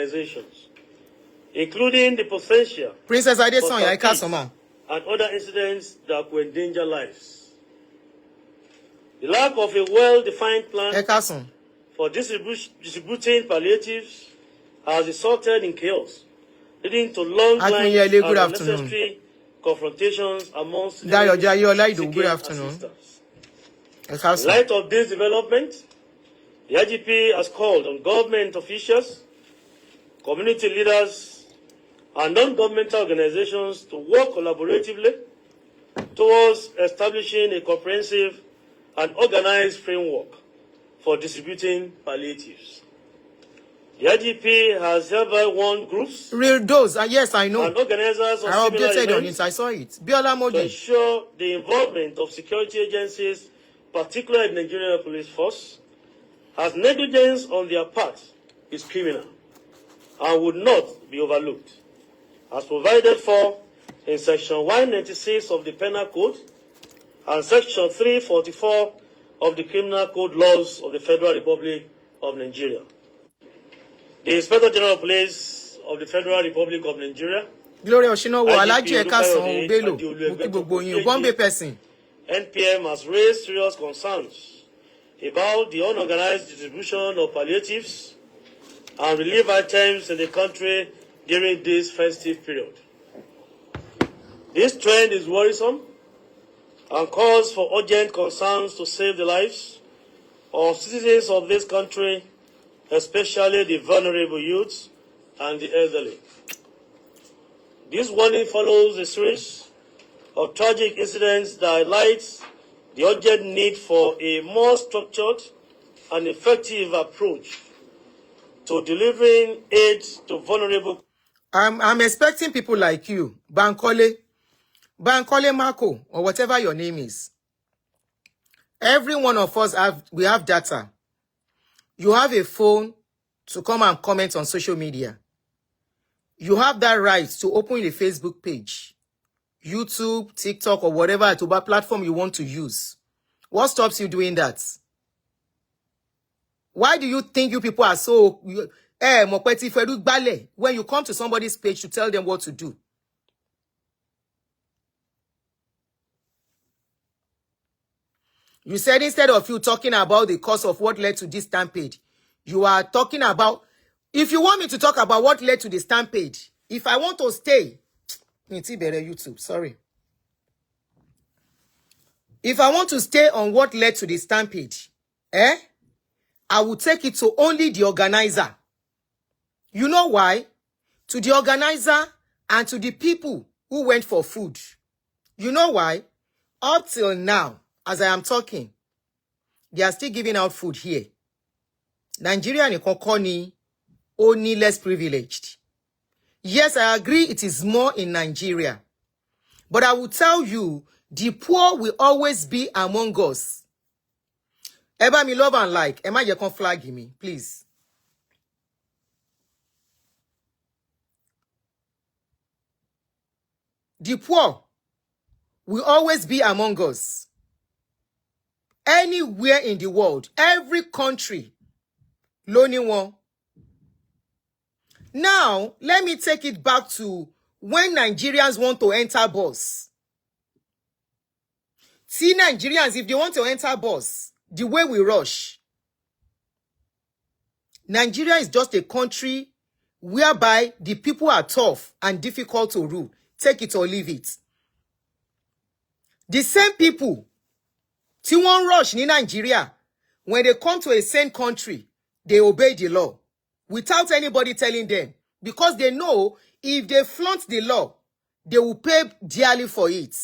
organizations, including the potential Princess Adesanya and other incidents that could endanger lives. The lack of a well-defined plan for distributing palliatives has resulted in chaos, leading to long lines and unnecessary confrontations amongst assistants. In light of this development, the IGP has called on government officials, community leaders, and non-governmental organizations to work collaboratively towards establishing a comprehensive and organized framework for distributing palliatives. The IGP has hereby warned groups, real dose, yes, I know, and organizers of I similar updated events on it. I saw it. To ensure the involvement of security agencies, particularly the Nigerian police force, as negligence on their part is criminal and would not be overlooked, as provided for in Section 196 of the Penal Code and Section 344 of the Criminal Code laws of the Federal Republic of Nigeria. The Inspector General of Police of the Federal Republic of Nigeria, NPM, has raised serious concerns about the unorganized distribution of palliatives and relief items in the country during this festive period. This trend is worrisome and calls for urgent concerns to save the lives of citizens of this country, especially the vulnerable youths and the elderly. This warning follows a series of tragic incidents that highlights the urgent need for a more structured and effective approach to delivering aid to vulnerable. I'm expecting people like you, Bankole Marco, or whatever your name is. Every one of us we have data. You have a phone to come and comment on social media. You have that right to open a Facebook page, YouTube, TikTok, or whatever platform you want to use. What stops you doing that? Why do you think you people are so when you come to somebody's page to tell them what to do? You said instead of you talking about the cause of what led to this stampede, you are talking about, if you want me to talk about what led to the stampede, if I want to stay, YouTube, sorry. If I want to stay on what led to the stampede, I will take it to only the organizer. You know why? To the organizer and to the people who went for food. You know why? Up till now, as I am talking, they are still giving out food here. Nigeria and Kokoni only less privileged. Yes, I agree it is more in Nigeria. But I will tell you, the poor will always be among us. Eba me love and like. Emma, you can flag me, please. The poor will always be among us. Anywhere in the world, every country, Niwon. Now, let me take it back to when Nigerians want to enter bus. See, Nigerians, if they want to enter bus, the way we rush. Nigeria is just a country whereby the people are tough and difficult to rule. Take it or leave it. The same people, tí wọ́n rush in Nigeria, when they come to a sane country, they obey the law without anybody telling them, because they know if they flaunt the law, they will pay dearly for it.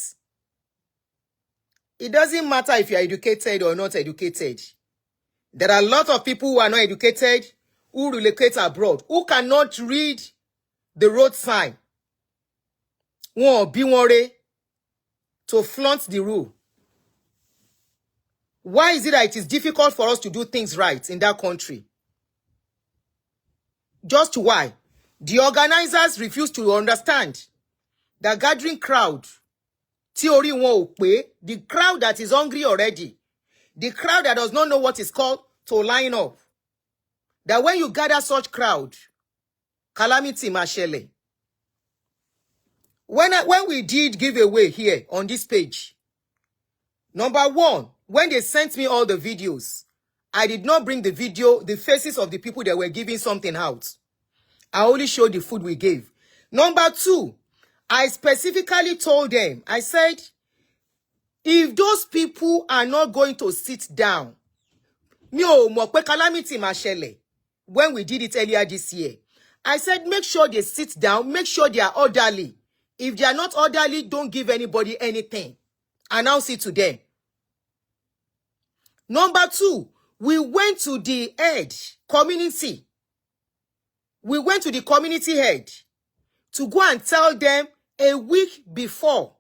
It doesn't matter if you are educated or not educated. There are a lot of people who are not educated, who relocate abroad, who cannot read the road sign. Wọ́n bí wọ́n ré to flaunt the rule. Why is it that it is difficult for us to do things right in that country? Just why? The organizers refuse to understand the gathering crowd, theory wọn ò pé, the crowd that is hungry already, the crowd that does not know what is called to line up. That when you gather such crowd, calamity máa ṣẹlẹ̀. When we did giveaway here on this page, number one, when they sent me all the videos, I did not bring the faces of the people that were giving something out. I only showed the food we gave. Number two, I specifically told them, I said, if those people are not going to sit down, mi ò mọ̀ pé calamity máa ṣẹlẹ̀ when we did it earlier this year. I said, make sure they sit down, make sure they are orderly. If they are not orderly, don't give anybody anything. Announce it to them. Number two, we went to the head community. We went to the community head to go and tell them a week before.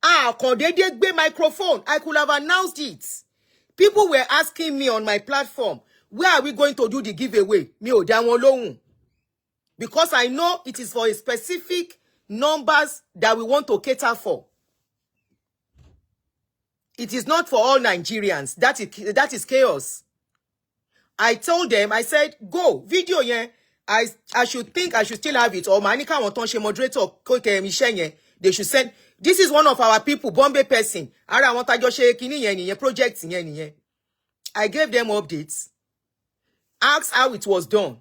Kò dédé gbé microphone. I could have announced it. People were asking me on my platform, where are we going to do the giveaway? Mi ò dá wọn lóhùn. Because I know it is for a specific numbers that we want to cater for. It is not for all Nigerians. That is chaos. I told them, I said, go, video yen. I should still have it. Or Manika Wonton moderator, they should send. This is one of our people, Bombay person. Ara won tajo se kini yen niyen, project yen niyen. I gave them updates. Asked how it was done.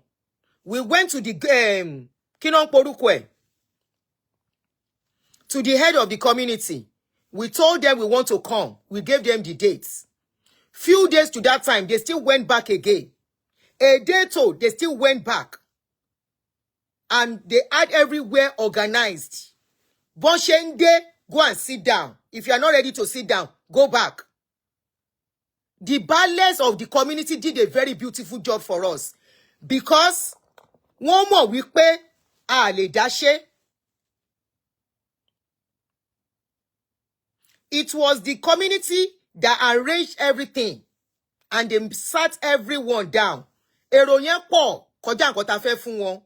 We went to the Kinon Porukwe, to the head of the community. We told them we want to come. We gave them the dates. Few days to that time, they still went back again. A day told, they still went back. And they had everywhere organized. Bonshende, go and sit down. If you are not ready to sit down, go back. The balance of the community did a very beautiful job for us. Because one more week, le dashe. It was the community that arranged everything. And they sat everyone down. Èrò yẹn pọ̀, kọjá nǹkan tá fẹ́ fún wọn.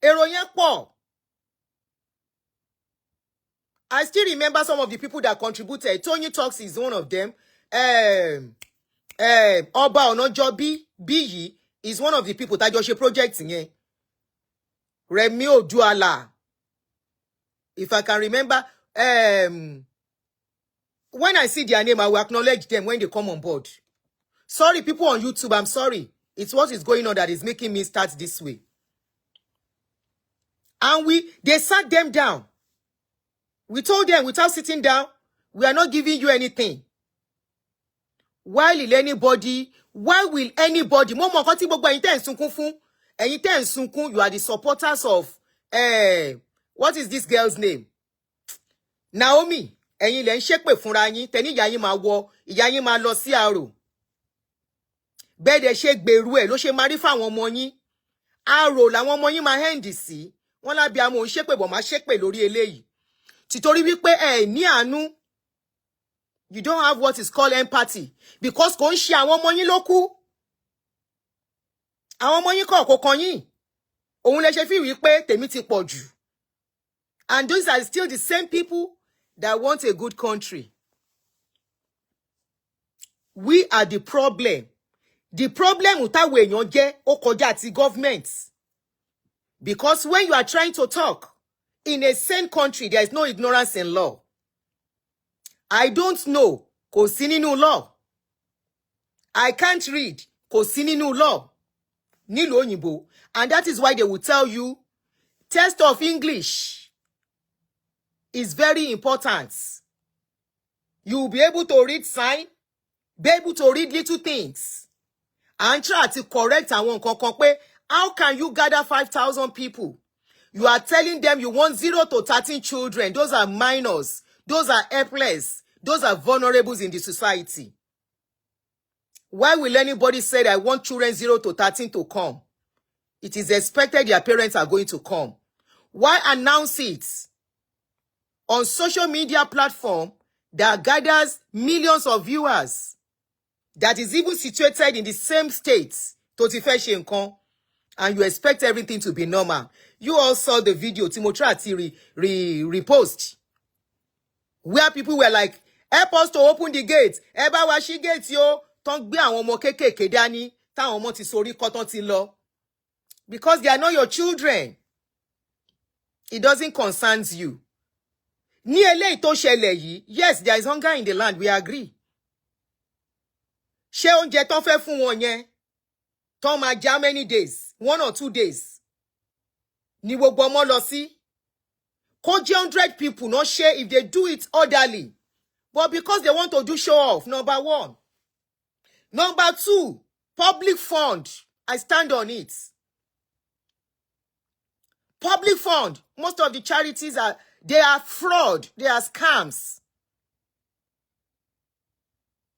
Èrò yẹn pọ̀. I still remember some of the people that contributed. Tony Talks is one of them. Oba Onojobi Biyi is one of the people that just project in Remi Oduala. If I can remember, when I see their name, I will acknowledge them when they come on board. Sorry, people on YouTube, I'm sorry. It's what is going on that is making me start this way. And they sat them down. We told them, without sitting down, we are not giving you anything. Why will anybody, you are the supporters of, what is this girl's name? Naomi. Ẹ̀yin lẹ ń ṣépè fúnra yín, tẹ́ni ìyá yín máa wọ, ìyá yín máa lọ sí àrò. Bẹ́ẹ̀ dẹ̀ ṣe gbèrú ẹ̀ ló ṣe máa rí fáwọn ọmọ yín. Àrò làwọn ọmọ yín máa hẹ́ǹdì sí. Wọ́n lábí àmọ́ òun ṣépè bọ̀ máa ṣépè lórí eléyìí. Títorí wípé ẹ ní àánú. You don't have what is called empathy. Because kò ń ṣe àwọn ọmọ yín ló kú. Àwọn ọmọ yín kò kàn yín. Òun lẹ ṣe fi wípé tèmi ti pọ̀ jù. And those are still the same people that want a good country. We are the problem. The problem utawe èèyàn jẹ́ ó kọjá ti government. Because when you are trying to talk in a sane country, there is no ignorance in law. I don't know. Kò sí nínú law. I can't read. Kò sí nínú law. Nílùú òyìnbó. And that is why they will tell you, test of English is very important. You will be able to read sign, be able to read little things, and try to correct àwọn nǹkan kan pé, how can you gather 5,000 people? You are telling them you want 0 to 13 children. Those are minors. Those are helpless. Those are vulnerables in the society. Why will anybody say that I want children 0 to 13 to come? It is expected their parents are going to come. Why announce it on social media platform that gathers millions of viewers, that is even situated in the same states, tó ti fẹ́ ṣe nǹkan, and you expect everything to be normal? You all saw the video Timothy Ati repost, where people were like, help us to open the gates. Ẹ bá wa ṣí gate yo, tán gbé àwọn ọmọ kékèké dání, táwọn ọmọ ti sorí kọ́tán ti lọ. Because they are not your children. It doesn't concern you. Ní eléyìí tó ṣẹlẹ̀ yìí, yes, there is hunger in the land, we agree. Ṣé oúnjẹ tán fẹ́ fún wọn yẹn? Tán máa jẹ how many days? 1 or 2 days. Ní gbogbo ọmọ lọ sí. Kó jẹ́ 100 people, not share if they do it orderly. But because they want to do show off, number 1. Number 2, public fund. I stand on it. Public fund. Most of the charities they are fraud. They are scams.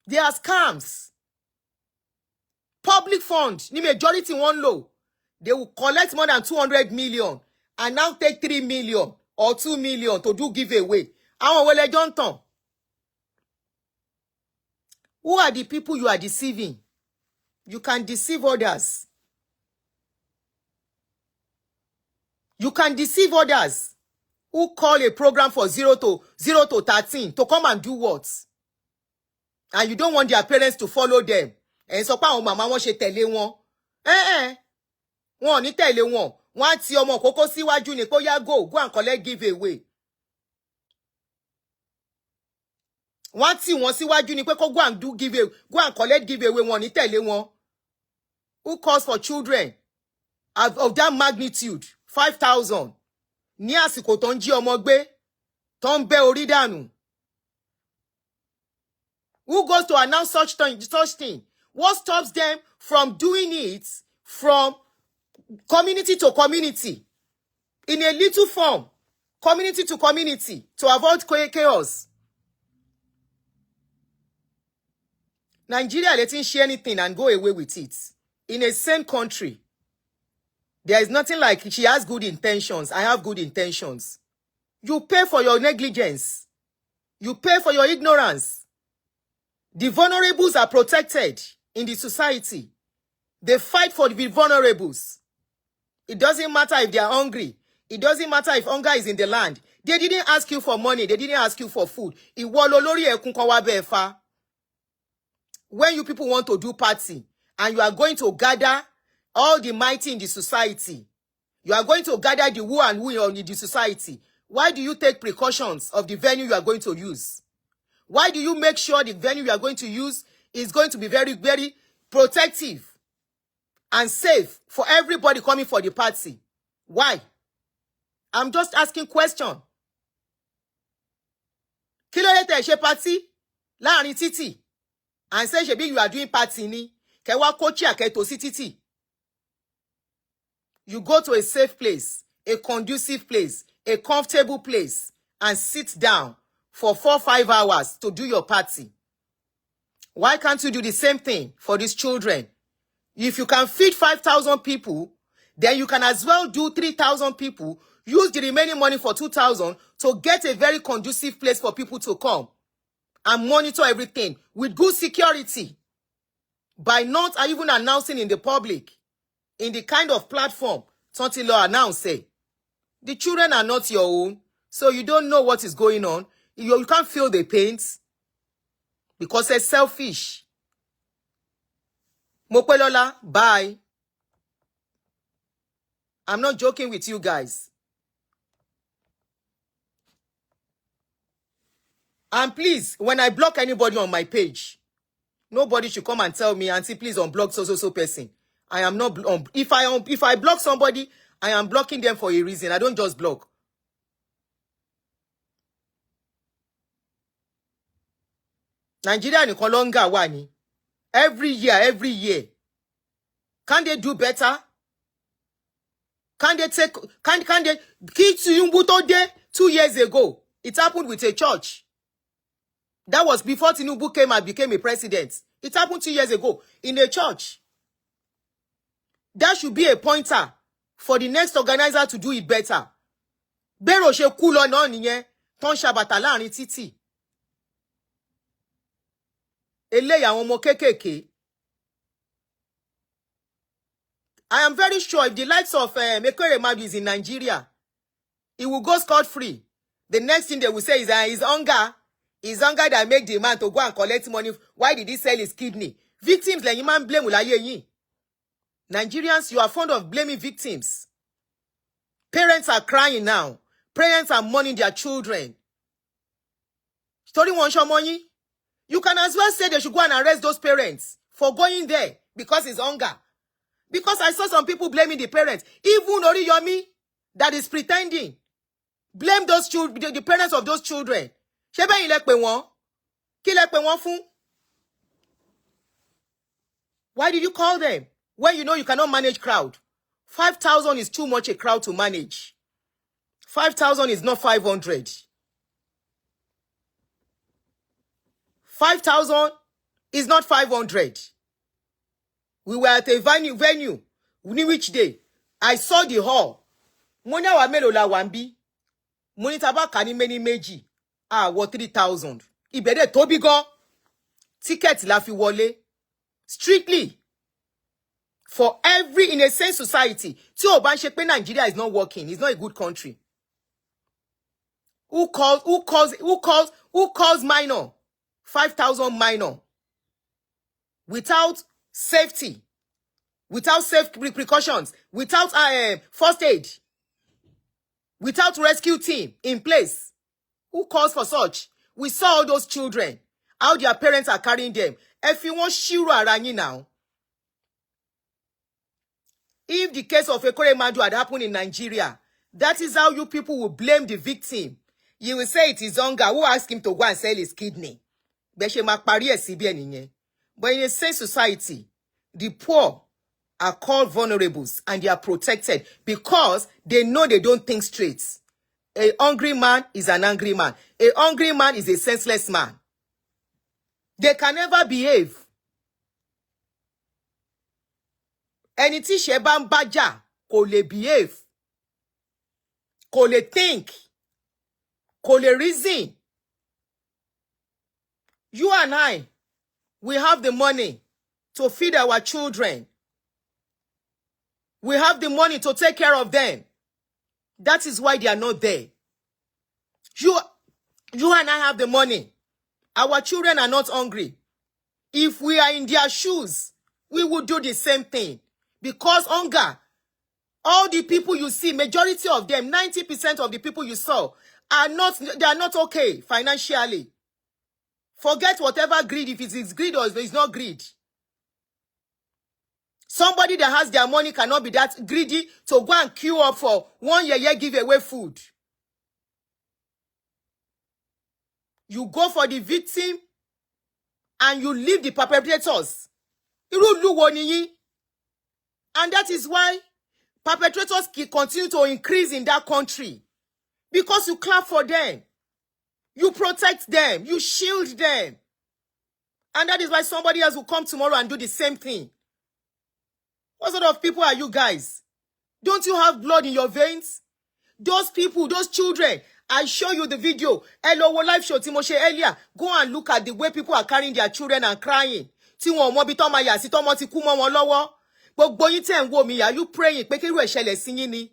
They are scams. Public fund. The majority one low. They will collect more than 200 million and now take 3 million or 2 million to do giveaway. Who are the people you are deceiving? You can deceive others. You can deceive others who call a program for 0 to 13 to come and do what? And you don't want their parents to follow them. And so pa mama wọ́n ṣe tẹ̀lé wọn. Wọ́n ní tẹ̀lé wọn. Wọ́n ti ọmọ kókó síwájú ní kó yá go and collect giveaway. Wọ́n ti wọ́n síwájú ní pé kó go and do giveaway, go and collect giveaway, wọ́n ní tẹ̀lé wọn. Who calls for children of that magnitude? 5,000. Ní àsìkò tó ń jí ọmọ gbé, tó ń bẹ́ orí dànù. Who goes to announce such thing? What stops them from doing it from community to community? In a little form, community to community, to avoid chaos. Nigeria letting share anything and go away with it. In a same country, there is nothing like she has good intentions. I have good intentions. You pay for your negligence. You pay for your ignorance. The vulnerables are protected in the society. They fight for the vulnerables. It doesn't matter if they are hungry. It doesn't matter if hunger is in the land. They didn't ask you for money. They didn't ask you for food. When you people want to do party and you are going to gather all the mighty in the society, you are going to gather the who and who in the society, why do you take precautions of the venue you are going to use? Why do you make sure the venue you are going to use is going to be very, very protective and safe for everybody coming for the party? Why? I'm just asking question. Kí ló dé tẹ́ ṣe party láàrin títì and say ṣebí you are doing party ni kẹ́ wá kó chair kẹ́ tó sí títì. You go to a safe place, a conducive place, a comfortable place, and sit down for 4-5 hours to do your party. Why can't you do the same thing for these children? If you can feed 5,000 people, then you can as well do 3,000 people, use the remaining money for 2,000 to get a very conducive place for people to come and monitor everything with good security by not even announcing in the public, in the kind of platform Tonti Law announced, say, the children are not your own, so you don't know what is going on. You can't feel the pains because they're selfish. Mopelola, bye. I'm not joking with you guys. And please, when I block anybody on my page, nobody should come and tell me, Auntie, please unblock so person. I am not if I block somebody, I am blocking them for a reason. I don't just block. Nigeria nìkan longer wà ní. Every year. Can they do better? Can they take can they kí Tinubu tó dé 2 years ago? It happened with a church. That was before Tinubu came and became a president. It happened 2 years ago in a church. That should be a pointer for the next organizer to do it better. Bẹ́rò ṣe kú lọ náà nìyẹn tó ń ṣàbàtà láàrin títì. Eléyìí àwọn ọmọ kékèké. I am very sure if the likes of Mekere Madu is in Nigeria, he will go scot-free. The next thing they will say is hunger. It's hunger that make the man to go and collect money. Why did he sell his kidney? Victims like you man blame láyé yín. Nigerians, you are fond of blaming victims. Parents are crying now. Parents are mourning their children. Story one show money. You can as well say they should go and arrest those parents for going there because it's hunger. Because I saw some people blaming the parents. Even Oriyomi, that is pretending. Blame those children, the parents of those children. Shebe ilẹ̀ pè wọ́n. Kí lẹ pè wọ́n fún? Why did you call them? When you know you cannot manage crowd. 5,000 is too much a crowd to manage. 5,000 is not 500. 5,000 is not 500. We were at a venue. Which day? I saw the hall. Money wa melo la wambi. Money tabaka ni many meji. What 3,000. Ibede tobi go. Ticket la fi wọlé. Strictly. For every in a sane society. Tí ó bá ń ṣe pé Nigeria is not working. It's not a good country. Who calls minor? 5,000 minor. Without safety. Without safe precautions. Without first aid. Without rescue team in place. Who calls for such? We saw all those children. How their parents are carrying them. If you want shiro aranyi now. If the case of Ekore Madu had happened in Nigeria, that is how you people will blame the victim. You will say it is hunger. Who asked him to go and sell his kidney? But in a sane society, the poor are called vulnerables and they are protected because they know they don't think straight. A hungry man is an angry man. A hungry man is a senseless man. They can never behave. Ẹni tí ṣe bá ń bájà kò lè behave. Kò lè think. Kò lè reason. You and I, we have the money to feed our children. We have the money to take care of them. That is why they are not there. You and I have the money. Our children are not hungry. If we are in their shoes, we would do the same thing. Because hunger, all the people you see, majority of them, 90% of the people you saw, they are not okay financially. Forget whatever greed, if it is greed or it's not greed. Somebody that has their money cannot be that greedy to go and queue up for 1 year give away food. You go for the victim and you leave the perpetrators. And that is why perpetrators continue to increase in that country. Because you clap for them. You protect them. You shield them. And that is why somebody else will come tomorrow and do the same thing. What sort of people are you guys? Don't you have blood in your veins? Those people, those children, I show you the video. Hello, live show Timoshe earlier. Go and look at the way people are carrying their children and crying. Tí wọn mọ bí tó máa yà sí tó mọ ti kú mọ́ wọn lọ́wọ́. Gbogbo yín tẹ́ ń wò mí, are you praying pé kí irú ẹ̀ ṣẹlẹ̀ sí yín ni?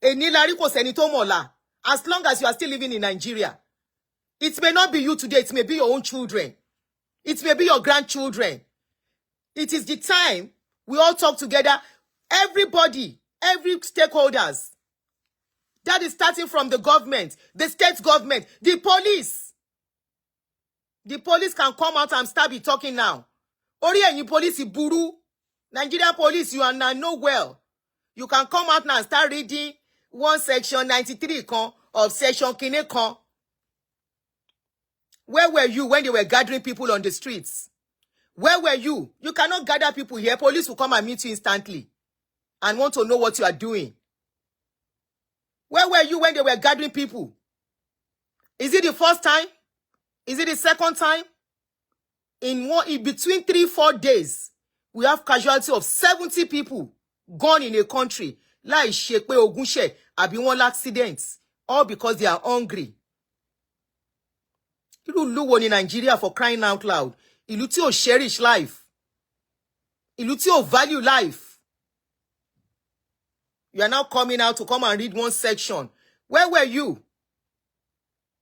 Èní la rí kò sẹ́ni tó mọ̀ la. As long as you are still living in Nigeria. It may not be you today. It may be your own children. It may be your grandchildren. It is the time we all talk together. Everybody, every stakeholders. That is starting from the government, the state government, the police. The police can come out and start be talking now. Ori ẹ̀yin police buru. Nigerian police, you are now know well. You can come out now and start reading one section 93 of section Kini. Where were you when they were gathering people on the streets? Where were you? You cannot gather people here. Police will come and meet you instantly and want to know what you are doing. Where were you when they were gathering people? Is it the first time? Is it the second time? In between 3-4 days, we have casualty of 70 people gone in a country. Láì ṣe pé ogun ṣe àbí wọ́n accidents. All because they are hungry. Ìlú lúwo ní Nigeria, for crying out loud. Ìlú tí ò cherish life. Ìlú tí ò value life. You are now coming out to come and read one section. Where were you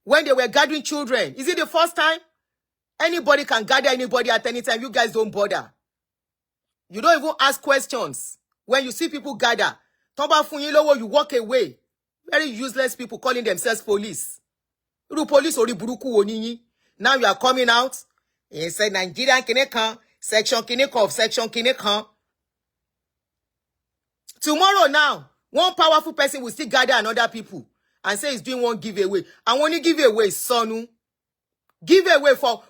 when they were gathering children? Is it the first time? Anybody can gather anybody at any time. You guys don't bother. You don't even ask questions. When you see people gather, Toba fún yín lówó, you walk away. Very useless people calling themselves police. Irú police orí burúkú wo ni yín. Now you are coming out. You say Nigerian kini kan, section kini kan of section kini kan. Tomorrow now, one powerful person will still gather another people and say he's doing one giveaway. And when you give away, sonu, give away for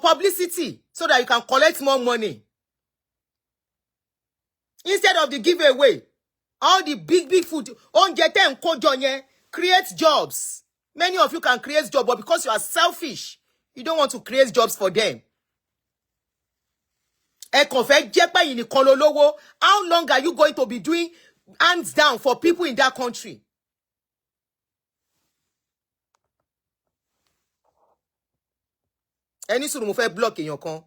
publicity so that you can collect more money. Instead of the giveaway, all the big food, create jobs. Many of you can create jobs, but because you are selfish, you don't want to create jobs for them. How long are you going to be doing hands down for people in that country? Any sort of block in your con.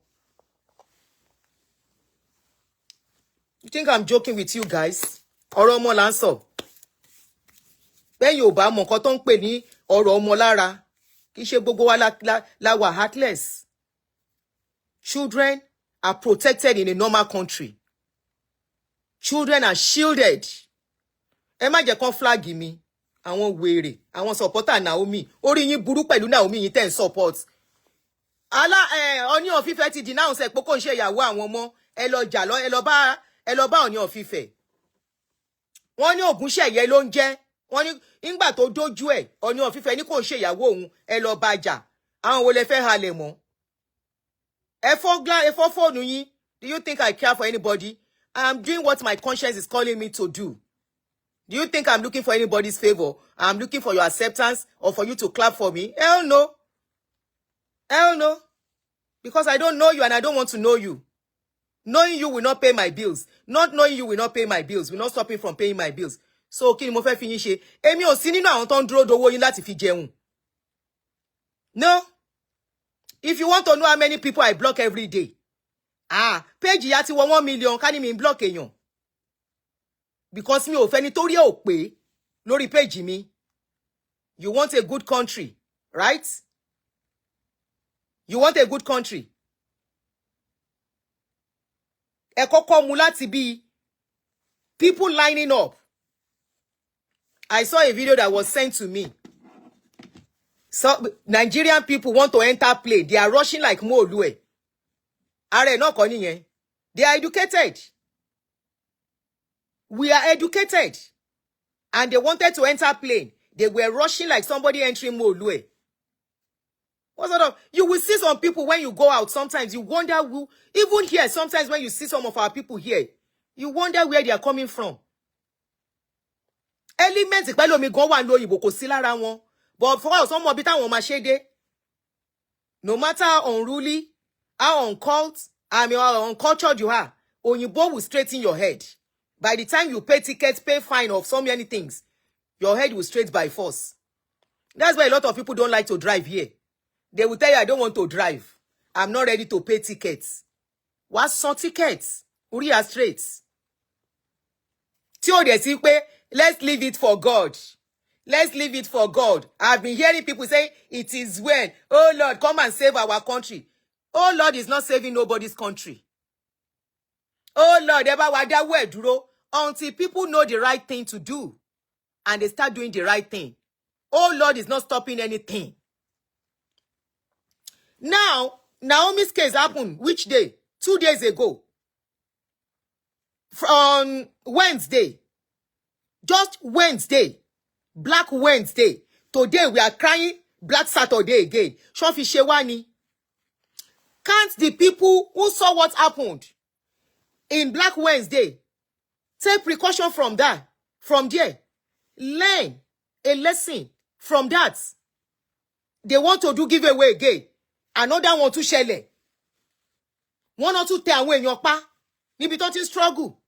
You think I'm joking with you guys? Ọ̀rọ̀ ọmọ là ń sọ. Bẹ́ẹ̀ yóò bá mọ nǹkan tó ń pè ní ọ̀rọ̀ ọmọ lára. Kì í ṣe gbogbo wa la wà heartless. Children are protected in a normal country. Children are shielded. Ẹ má jẹ́ kán flag mi. Àwọn wèrè, àwọn supporter Naomi. Orí yín burú pẹ̀lú Naomi yín tẹ́ ń support. Ọ̀ní of Ifẹ̀ ti denounce ẹ̀ pé kò ń ṣe ìyàwó àwọn ọmọ. Ẹ lọ jà lọ, ẹ lọ bá Ọ̀ní of Ifẹ̀. Wọ́n ní Ògúnṣẹ̀yẹ ló ń jẹ́. Wọ́n ní ìgbà tó dójú ẹ̀, Ọ̀ní of Ifẹ̀ ní kò ń ṣe ìyàwó òun. Ẹ lọ bá jà. Àwọn wo lẹ fẹ́ halẹ̀ mọ́? Ẹ fọ́ fóònù yín. Do you think I care for anybody? I am doing what my conscience is calling me to do. Do you think I'm looking for anybody's favor? I'm looking for your acceptance or for you to clap for me? Hell no. Hell no. Because I don't know you and I don't want to know you. Knowing you will not pay my bills. Not knowing you will not pay my bills. Will not stop me from paying my bills. So, kí ni mo fẹ́ fi yín ṣe? Èmi ò sí nínú àwọn tó ń dúró dowó yín láti fi jẹun. No. If you want to know how many people I block every day. Page ya ti wọ 1 million, ká ní mi block èèyàn. Because mi ò fẹ́ nítorí ò pé lórí page mi. You want a good country, right? You want a good country. Ẹ kọ́kọ́ mú láti bí people lining up. I saw a video that was sent to me. So Nigerian people want to enter plane. They are rushing like Moolue. Are not kọ́ nìyẹn. They are educated. We are educated. And they wanted to enter plane. They were rushing like somebody entering Moolue. What sort of, you will see some people when you go out, sometimes you wonder who, even here, sometimes when you see some of our people here, you wonder where they are coming from. Elements, but for us, some of it, no matter how unruly, how how uncultured you are, Onyibo will straighten your head. By the time you pay tickets, pay fine of so many things, your head will straight by force. That's why a lot of people don't like to drive here. They will tell you, I don't want to drive. I'm not ready to pay tickets. What's some tickets? Uriah straight. Let's leave it for God. Let's leave it for God. I've been hearing people say, it is when, oh Lord, come and save our country. Oh Lord is not saving nobody's country. Oh Lord, until people know the right thing to do and they start doing the right thing. Oh Lord is not stopping anything. Now, Naomi's case happened which day? 2 days ago. On Wednesday. Just Wednesday. Black Wednesday. Today we are crying Black Saturday again. Shofi Shewani. Can't the people who saw what happened in Black Wednesday take precaution from that? From there. Learn a lesson from that. They want to do giveaway again. Another one to share. One or two tell away your pa. Nibi tó ti struggle.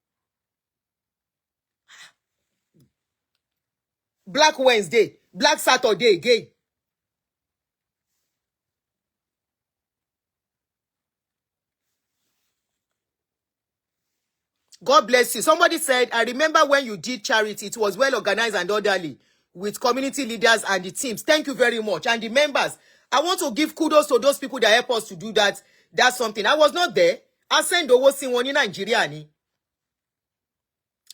Black Wednesday, Black Saturday again. God bless you. Somebody said, I remember when you did charity, it was well organized and orderly with community leaders and the teams. Thank you very much. And the members. I want to give kudos to those people that help us to do that. That's something. I was not there. A send owó sí wọn ní Nigeria ni.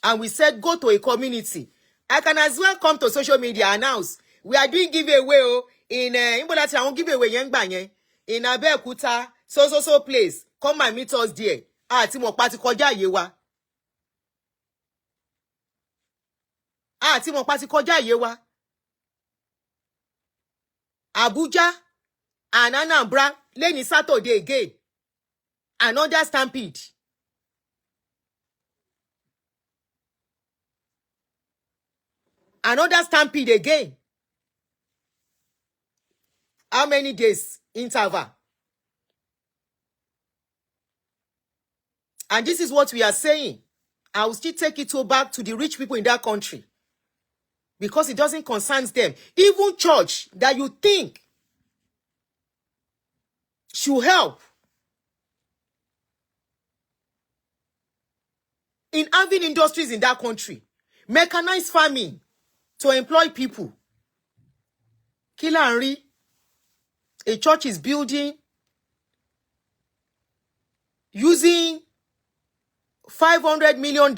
And we said, go to a community. I can as well come to social media announce. We are doing giveaway in Imbolati, I won't give away in Abeokuta, so place. Come and meet us there. Ti mo pa ti kọjá àyè wa. Ti mo pa ti kọjá àyè wa. Abuja and Anambra, lẹ́ni Saturday again. Another stampede. Another stampede again. How many days interval? And this is what we are saying. I will still take it back to the rich people in that country. Because it doesn't concern them. Even church that you think should help in having industries in that country. Mechanized farming to employ people. Kí là ń rí? A church is building using $500 million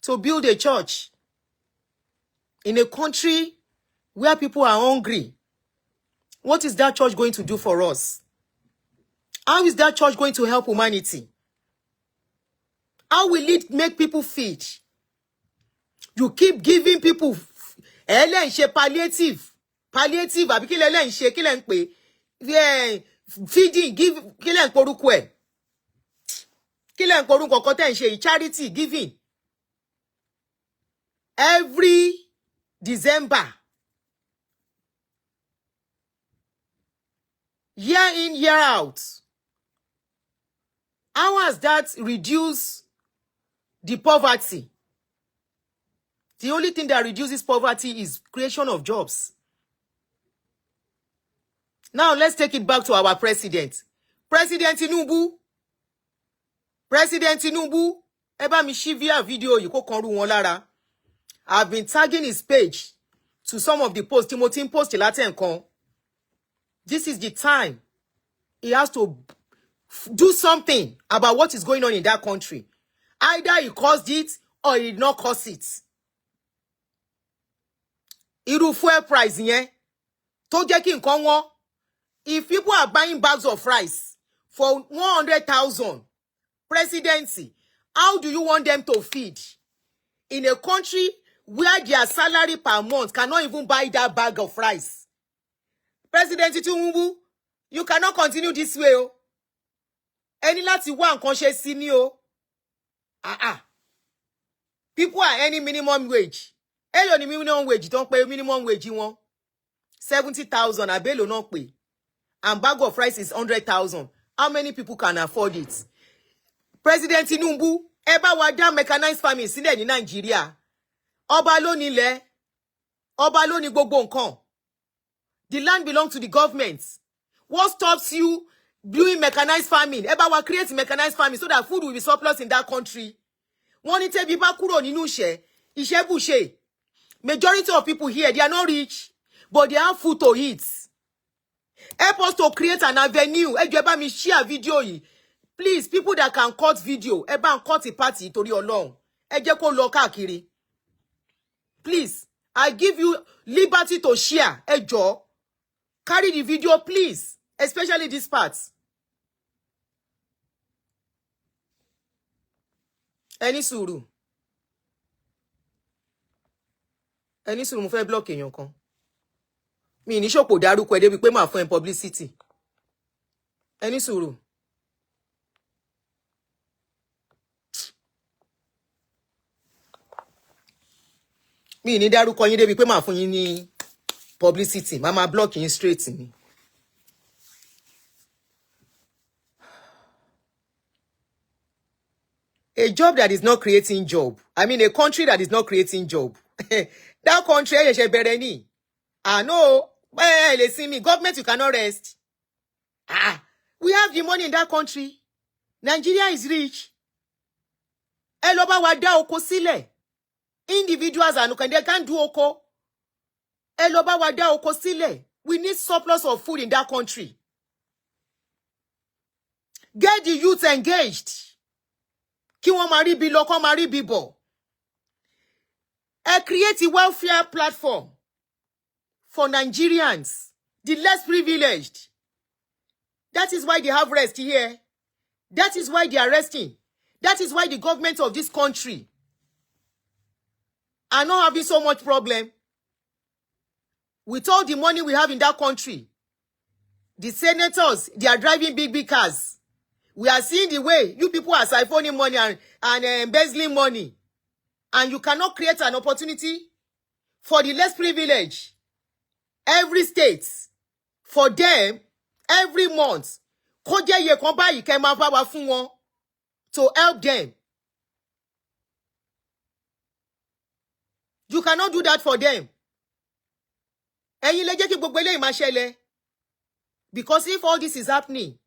to build a church in a country where people are hungry. What is that church going to do for us? How is that church going to help humanity? How will it make people feed? You keep giving people palliative. Palliative, àbí kí lẹ ń ṣe, kí lẹ ń pè? Feeding, give, kí lẹ ń porúkọ ẹ̀? Kí lẹ ń porúkọ kan tẹ́ ń ṣe, charity, giving. Every December, year in, year out. How has that reduced the poverty? The only thing that reduces poverty is creation of jobs. Now let's take it back to our president. President Tinubu. President Tinubu. Ẹ bá mi ṣí via video yìí kó kan rú wọn lára. I've been tagging his page to some of the posts. Timothy post látẹ̀nkan. This is the time he has to do something about what is going on in that country. Either he caused it or he did not cause it. Irú fuel price yẹn tó jẹ́ kí nǹkan wọ́n. If people are buying bags of rice for 100,000 presidency, how do you want them to feed? In a country where their salary per month cannot even buy that bag of rice. President Tinubu, you cannot continue this way. Ẹ ní láti wá nǹkan ṣe sí ni o. People are earning minimum wage. Èló ni minimum wage tó ń pè minimum wage wọn? 70,000 àbẹ́lò náà pè. And bag of rice is 100,000. How many people can afford it? President Tinubu, ẹ bá wa dá mechanized farming sílẹ̀ ní Nigeria. Ọba ló nílẹ̀. Ọba ló ní gbogbo nǹkan. The land belongs to the government. What stops you doing mechanized farming? Ẹ bá wa create mechanized farming so that food will be surplus in that country. Wọ́n ní tẹ́bí bá kúrò nínú iṣẹ́ bùṣe. Majority of people here, they are not rich, but they have food to eat. Help us to create an avenue. Ẹ jọ̀ọ́ ẹ bá mi share video yìí. Please, people that can cut video, ẹ bá ń cut the party torí Ọlọ́run. Ẹ jẹ́ kó lọ káàkiri. Please, I give you liberty to share. Ẹ jọ̀ọ́, carry the video, please, especially this part. Ẹni sùúrù. Ẹni sùúrù mo fẹ́ block èèyàn kan. Mi ní ṣòpò dárúkọ ẹ débi pé máa fún ẹ publicity. Ẹni sùúrù. Mi ní dárúkọ yín débi pé máa fún yín ní publicity. Máa block yín straight ni. A job that is not creating job. I mean, a country that is not creating job. That country, no, listen me. Government, you cannot rest. We have the money in that country. Nigeria is rich. Ẹ lọ bá wa dá oko sílẹ̀. Individuals they can't do oko. Ẹ lọ bá wa dá oko sílẹ̀. We need surplus of food in that country. Get the youth engaged. Kí wọ́n máa rí bí lọ, kọ́ máa rí bí bọ̀. Create a welfare platform for Nigerians, the less privileged. That is why they have rest here. That is why they are resting. That is why the government of this country are not having so much problem. With all the money we have in that country, the senators, they are driving big cars. We are seeing the way you people are siphoning money and embezzling money. And you cannot create an opportunity for the less privileged. Every state, for them, every month, to help them. You cannot do that for them. Because if all this is happening,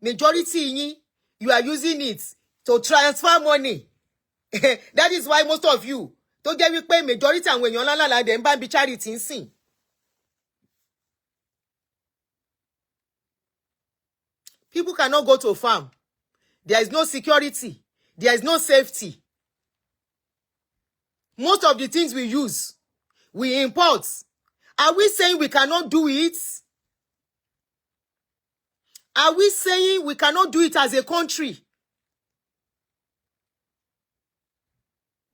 majority you are using it to transfer money. That is why most of you tó jẹ́ wípé majority àwọn èèyàn ńlá ńlá dem bá ń bi charity ń sìn. People cannot go to farm. There is no security. There is no safety. Most of the things we use, we import. Are we saying we cannot do it? Are we saying we cannot do it as a country?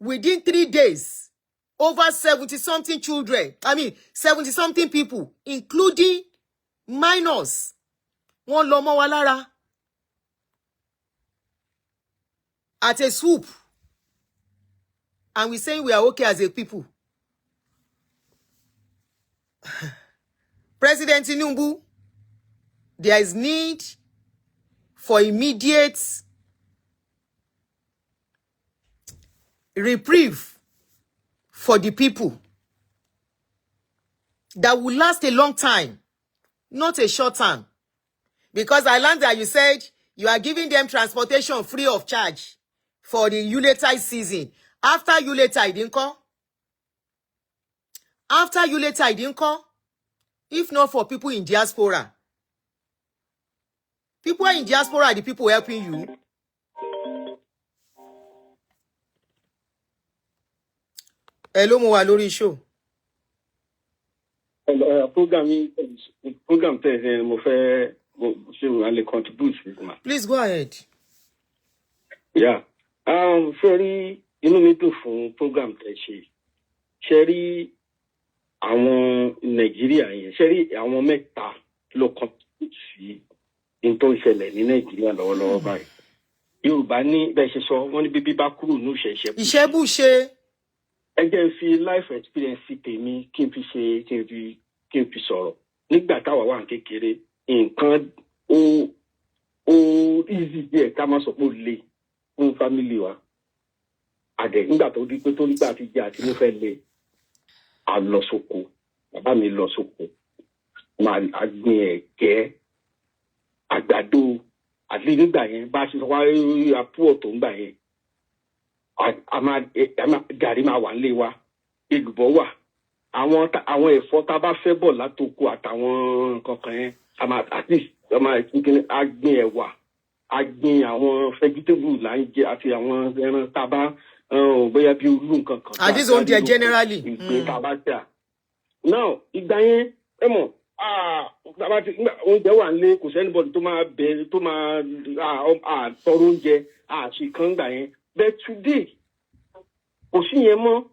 Within 3 days, over 70-something children, 70-something people, including minors, wọ́n lọ mọ́ wa lára at a swoop. And we're saying we are okay as a people. President Tinubu, there is need for immediate reprieve for the people that will last a long time, not a short time. Because I learned that you said you are giving them transportation free of charge for the Yuletide season. After Yuletide, didn't call? After Yuletide, didn't call? If not for people in diaspora. People in diaspora are the people helping you. Hello, mo wà lórí show. Program tẹ̀ mo fẹ́ ṣe a lè contribute. Please go ahead. Yeah. Sorry, inú mi dùn fún program tẹ̀ ṣe. Ṣé rí àwọn Nàìjíríà yẹn, ṣé rí àwọn mẹ́ta ló contribute sí in tó ń ṣẹlẹ̀ ní Nàìjíríà lọ́wọ́lọ́wọ́ báyìí. Yorùbá ní bẹ́ẹ̀ ṣe sọ, wọ́n ní bíbí bá kúrò ní ìṣẹ̀ṣẹ̀. Ìṣẹ́bùṣe. Ẹ jẹ́ fi life experience tèmi kí n fi sọ̀rọ̀. Nígbà táwa wà kékeré, nǹkan ó easy díẹ̀ ká má sọ pé ó le fún family wa. Àdẹ̀ nígbà tó di pé tó nígbà tí jẹ́ àti mo fẹ́ le, a lọ sóko. Bàbá mi lọ sóko. Máa gbin ẹ̀gẹ́, àgbàdo, àti nígbà yẹn bá ṣe sọ wá àpò ọ̀tọ̀ nígbà yẹn. Gàrí máa wà nílé wa, èlùbọ́ wà. Àwọn ẹ̀fọ́ tá a bá fẹ́ bọ̀ látòkò àtàwọn nǹkan kan yẹn, at least a gbin ẹ̀wà, a gbin àwọn vegetable là ń jẹ àti àwọn ẹran tá a bá bóyá bí olú nǹkan kan. At this oúnjẹ generally. Ìgbé tá a bá tà. Now, ìgbà yẹn, ẹ mọ̀, oúnjẹ wà nílé, kò sẹ́ni bọ̀dù tó máa bẹ̀rẹ̀ tó máa tọrọ oúnjẹ àṣìkan gbà yẹn. But today, kò sí yẹn mọ́.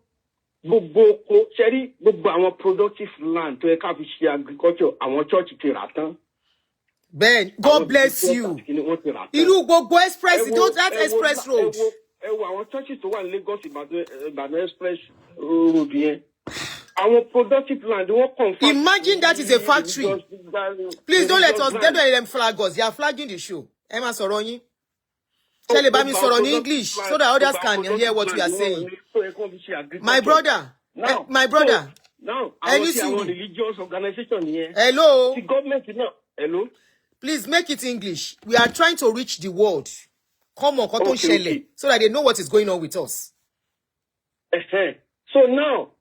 Gbogbo oko ṣẹ́rí gbogbo àwọn productive land tó yẹ ká fi ṣe agriculture àwọn church ti rà tán. Ben, God bless you. Irú gbogbo express, that express road. Ẹ wo àwọn churches tó wà ní Lagos Ìbàdàn express road yẹn. Àwọn productive land wọ́n confirm. Imagine that is a factory. Please don't let them flag us. They are flagging the show. Ẹ má sọ̀rọ̀ yín. Tell me sọ̀rọ̀ in English so that others can hear what we are saying. My brother, now, any religious organization here. Hello. The government now. Hello. Please make it English. We are trying to reach the world. Come on, okay. So that they know what is going on with us. So now,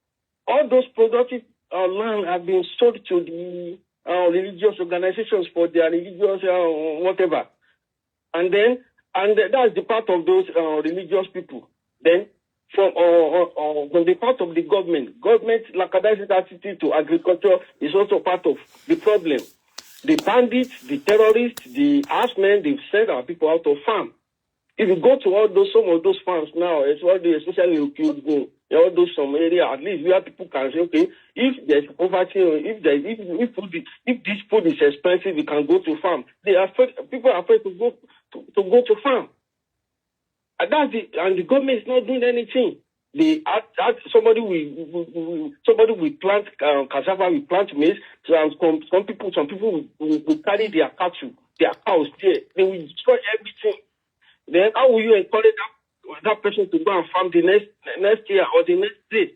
all those productive land have been sold to the religious organizations for their religious whatever. And that's the part of those religious people. Then from the part of the government lackadaisical attitude to agriculture is also part of the problem. The bandits, the terrorists, the herdsmen, they've sent our people out of farm. If you go to some of those farms now, especially all those some area, at least where people can say, okay, if there's poverty, if this food is expensive, we can go to farm. People are afraid to go to farm. And the government is not doing anything. Somebody will plant cassava, will plant maize. Some people will carry their cattle, their cows there. They will destroy everything. Then how will you encourage that person to go and farm the next year or the next day?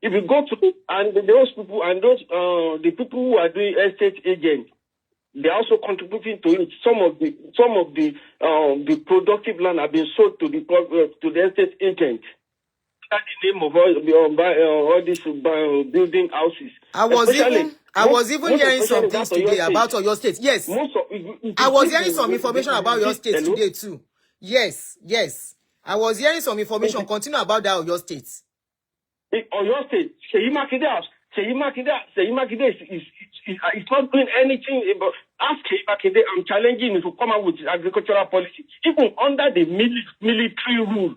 If you go to and those people and the people who are doing estate agents, they're also contributing to it. Some of the productive land have been sold to the estate agent. That's the name of all these building houses. I was even hearing some things today about your state. Yes. I was hearing some information about your state today too. Yes. I was hearing some information. Continue about that of your state. Or your state. Seyi Makinde is not doing anything about. Ask Seyi Makinde, I'm challenging him to come out with agricultural policy. Even under the military rule.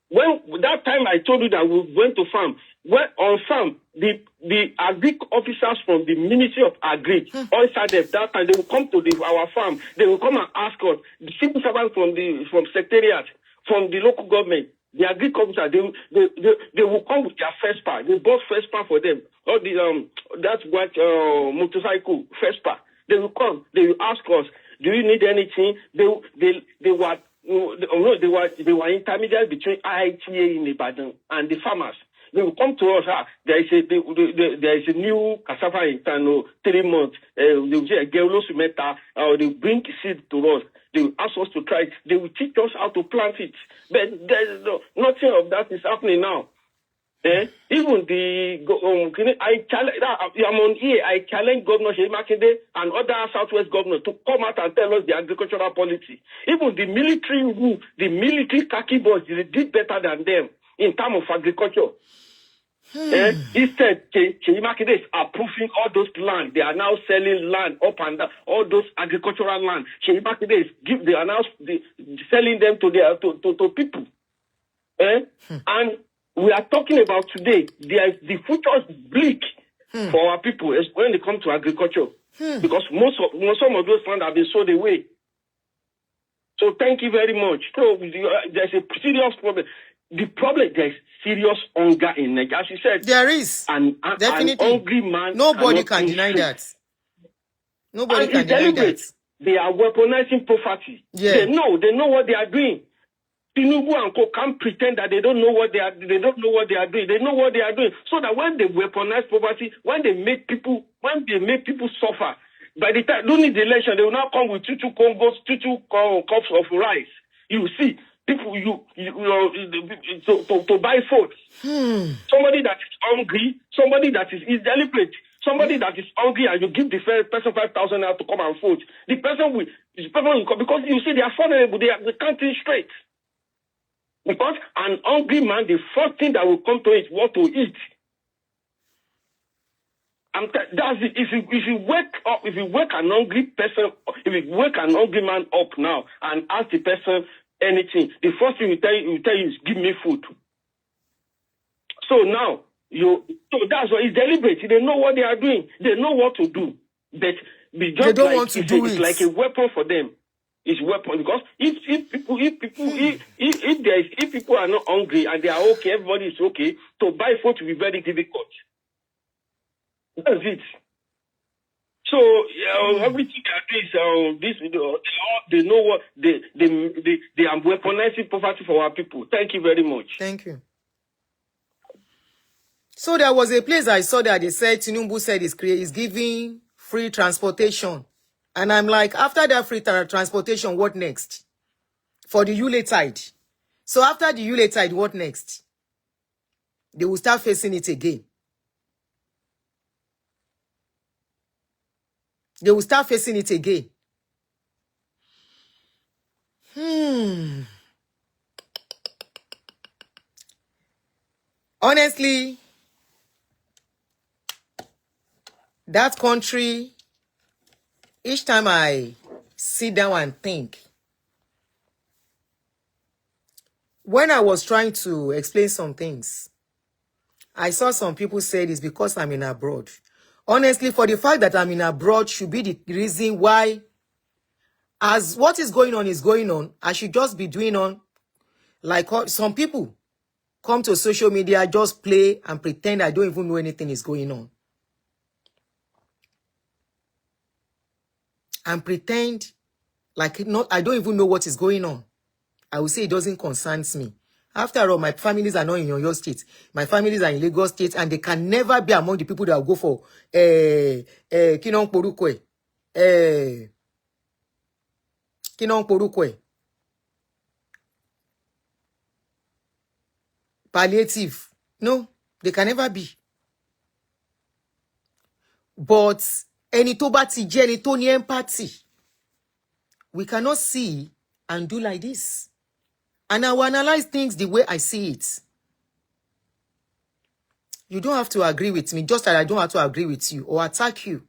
When that time I told you that we went to farm, on farm, the agri officers from the Ministry of Agri, all started that time, they will come to our farm, they will come and ask us, the civil servants from secretariat, from the local government, the agri officers, they will come with their first part. They bought first part for them. All the that's what motorcycle first part. They will come, they will ask us, do you need anything? They were intermediate between IITA in Ibadan and the farmers. They will come to us. There is a new cassava in town. 3 months. They will say they will bring seed to us. They will ask us to try it. They will teach us how to plant it. But there's nothing of that is happening now. Even I'm on here. I challenge Governor Seyi Makinde and other Southwest governors to come out and tell us the agricultural policy. Even the military khaki boys, they did better than them in terms of agriculture. Instead, Seyi Makinde is approving all those land. They are now selling land up and down, all those agricultural land. Seyi Makinde is selling them to people. And we are talking about today, the future is bleak for our people when it comes to agriculture. Because some of those lands have been sold away. So thank you very much. So there's a serious problem. The problem, there's serious hunger in Nigeria. As you said, there is. Definitely. An hungry man. Nobody can deny that. Nobody can deny that. They are weaponizing poverty. Yeah. They know what they are doing. Tinubu and Co can't pretend that they don't know what they are doing. They know what they are doing. So that when they weaponize poverty, when they make people suffer, by the time during the election, they will now come with 2 cups of rice. You see, people to buy food. Somebody that is hungry, somebody that is deliberate, somebody that is hungry, and you give the person 5,000 naira to come and vote. The person will come because you see they are vulnerable. They can't think straight. Because an hungry man, the first thing that will come to is what to eat. That's it. If you wake an hungry person, if you wake an hungry man up now and ask the person anything, the first thing he will tell you is give me food. So now that's why it's deliberate. They know what they are doing. They know what to do, but they don't want to do it. It's like a weapon for them. It's weapon because if people are not hungry and they are okay, everybody is okay, to buy food will be very difficult. That's it. So everything they are doing is they know what they are weaponizing poverty for our people. Thank you very much. Thank you. So there was a place I saw that they said Tinubu said is giving free transportation. And I'm like, after that free transportation, what next? For the Yuletide. So after the Yuletide, what next? They will start facing it again. They will start facing it again. Honestly, that country, each time I sit down and think, when I was trying to explain some things, I saw some people said it's because I'm in abroad. Honestly, for the fact that I'm in abroad should be the reason why, as what is going on, I should just be doing on, like some people come to social media, just play and pretend I don't even know anything is going on. And pretend like I don't even know what is going on. I will say it doesn't concern me. After all, my families are not in your state. My families are in Lagos state, and they can never be among the people that will go for Kinon Porukwe. Kinon Porukwe. Palliative. No, they can never be. But ẹni tó bá ti jẹ́ ẹni tó ní empathy, we cannot see and do like this. And I will analyze things the way I see it. You don't have to agree with me, just that I don't have to agree with you or attack you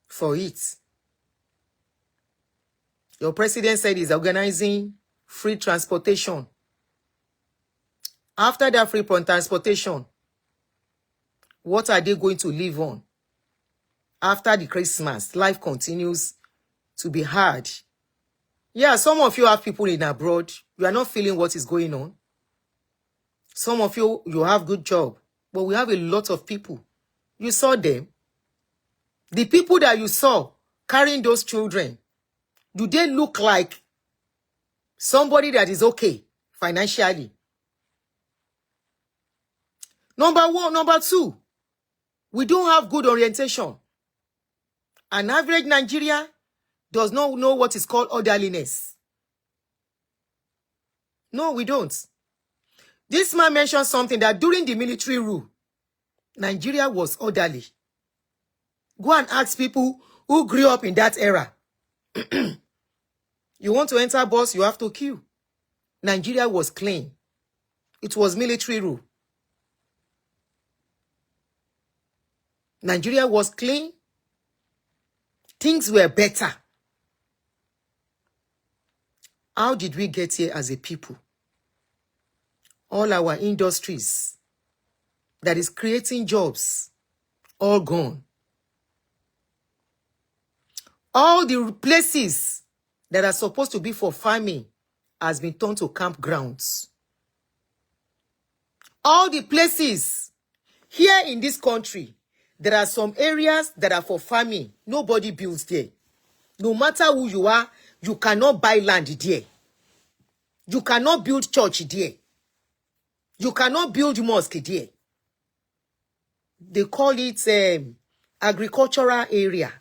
for it. Your president said he's organizing free transportation. After that free transportation, what are they going to live on? After the Christmas, life continues to be hard. Yeah, some of you have people in abroad. You are not feeling what is going on. Some of you have good job. But we have a lot of people. You saw them. The people that you saw carrying those children, do they look like somebody that is okay financially? Number one. Number two, we don't have good orientation. An average Nigerian does not know what is called orderliness. No, we don't. This man mentioned something that during the military rule, Nigeria was orderly. Go and ask people who grew up in that era. You want to enter bus, you have to queue. Nigeria was clean. It was military rule. Nigeria was clean. Things were better. How did we get here as a people? All our industries that is creating jobs, all gone. All the places that are supposed to be for farming has been turned to campgrounds. All the places here in this country, there are some areas that are for farming. Nobody builds there. No matter who you are, you cannot buy land there. You cannot build church there. You cannot build mosque there. They call it agricultural area.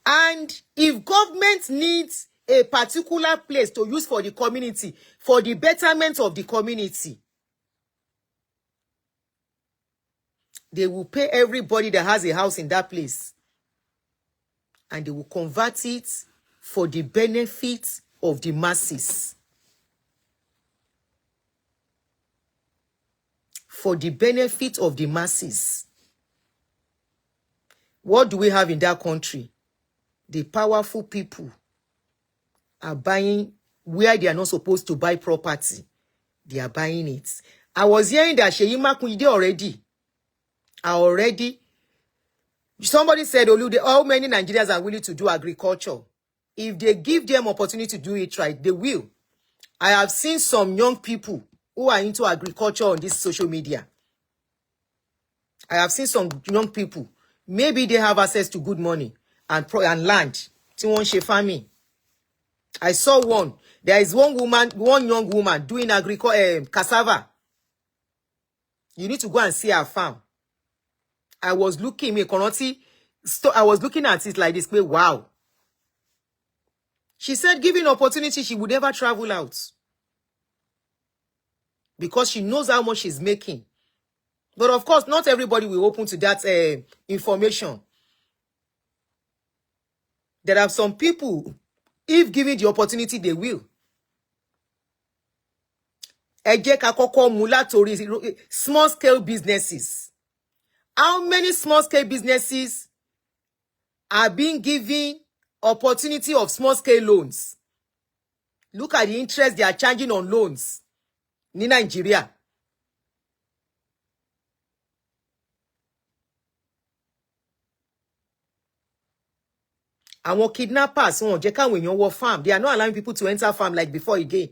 And if government needs a particular place to use for the community, for the betterment of the community, they will pay everybody that has a house in that place. And they will convert it for the benefit of the masses. For the benefit of the masses. What do we have in that country? The powerful people are buying where they are not supposed to buy property. They are buying it. I was hearing that Seyi Makunde already. Somebody said, Olude, how many Nigerians are willing to do agriculture? If they give them opportunity to do it right, they will. I have seen some young people who are into agriculture on this social media. I have seen some young people. Maybe they have access to good money and land. Farming. I saw one. There is one young woman doing cassava. You need to go and see her farm. I was looking at it like this. Wow. She said, given opportunity, she would never travel out. Because she knows how much she's making. But of course, not everybody will open to that information. There are some people, if given the opportunity, they will. Ẹ jẹ́ ká kọ́kọ́ mú látorí small scale businesses. How many small scale businesses are being given opportunity of small scale loans? Look at the interest they are charging on loans in Nigeria. Àwọn kidnappers wọn jẹ́ káwọn èèyàn wọ farm. They are not allowing people to enter farm like before again.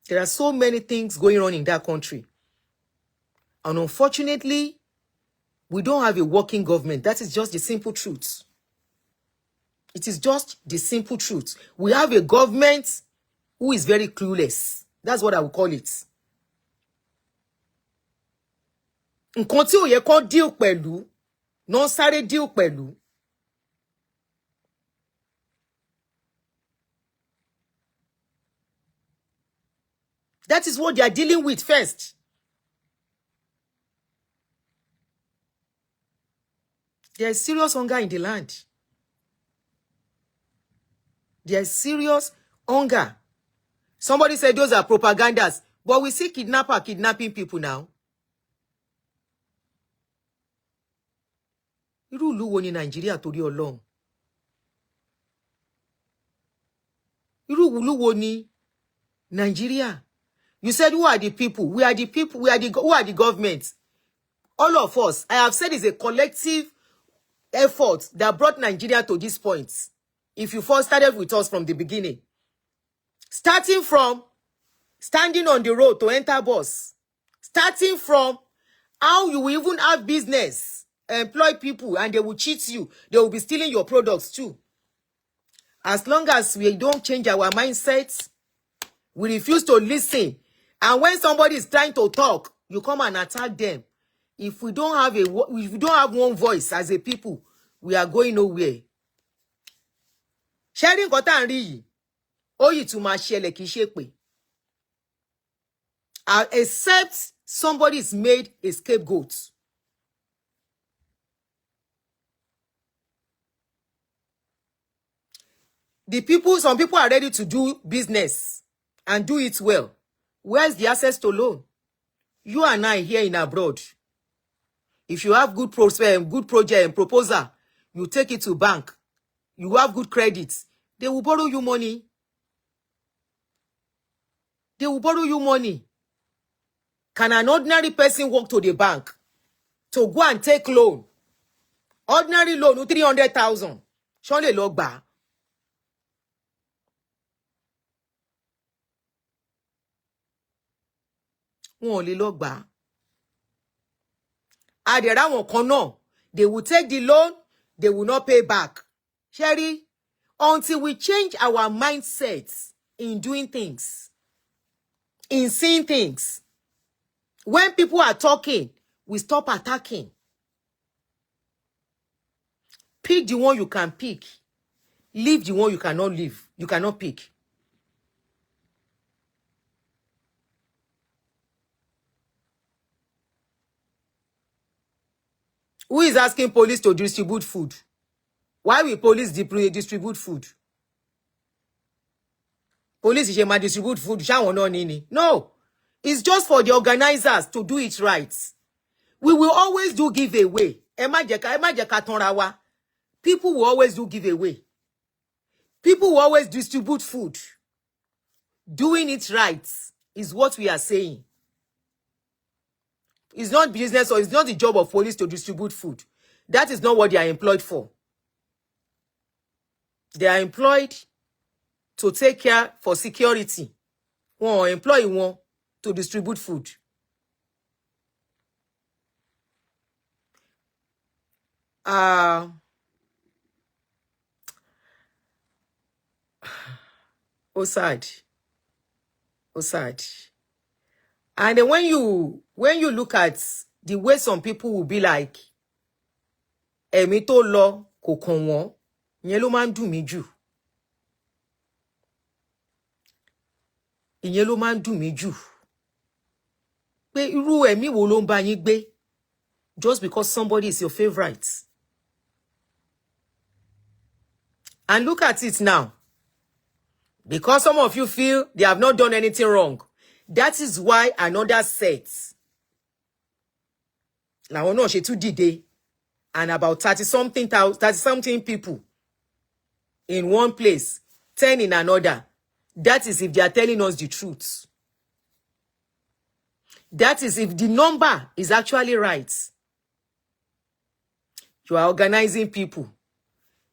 There are so many things going on in that country. And unfortunately, we don't have a working government. That is just the simple truth. It is just the simple truth. We have a government who is very clueless. That's what I would call it. Nǹkan tí ó yẹ kó deal pẹ̀lú, non sáré deal pẹ̀lú. That is what they are dealing with first. There is serious hunger in the land. There is serious hunger. Somebody said those are propagandas. But we see kidnapper kidnapping people now. Irú ìlú wo ni Nigeria torí Ọlọ́run? Irú ìlú wo ni Nigeria? You said, who are the people? We are the people. Who are the government? All of us. I have said it's a collective effort that brought Nigeria to this point. If you first started with us from the beginning. Starting from standing on the road to enter bus. Starting from how you will even have business, employ people, and they will cheat you. They will be stealing your products too. As long as we don't change our mindsets, we refuse to listen. And when somebody is trying to talk, you come and attack them. If we don't have one voice as a people, we are going nowhere. Sharing kotan ri, oyi tu ma ṣẹlẹ̀ kìí ṣe pé. Except somebody is made a scapegoat. Some people are ready to do business and do it well. Where's the access to loan? You and I here in abroad. If you have good project and proposal, you take it to bank. You have good credits. They will borrow you money. They will borrow you money. Can an ordinary person walk to the bank to go and take loan? Ordinary loan, 300,000. Surely log back. Wọ́n lè lọ gbà. Àdẹ̀rà wọn kan náà, they will take the loan, they will not pay back. Sherry, until we change our mindsets in doing things, in seeing things, when people are talking, we stop attacking. Pick the one you can pick. Leave the one you cannot leave. You cannot pick. Who is asking police to distribute food? Why will police distribute food? Police is ma distribute food. No. It's just for the organizers to do it right. We will always do giveaway. People will always do giveaway. People will always distribute food. Doing it right is what we are saying. It's not business, or it's not the job of police to distribute food. That is not what they are employed for. They are employed to take care for security. One employee one to distribute food. Oh, sad. Oh, sad. And then when you look at the way some people will be like, ẹ̀mí tó lọ kò kàn wọ́n, ìyẹn ló máa ń dùn mí jù. Ìyẹn ló máa ń dùn mí jù. Pé irú ẹ̀mí wo ló ń bá yín gbé just because somebody is your favorite. And look at it now. Because some of you feel they have not done anything wrong. That is why another set. Now, no, she too did and about 30-something people in one place, 10 in another. That is if they are telling us the truth. That is if the number is actually right. You are organizing people.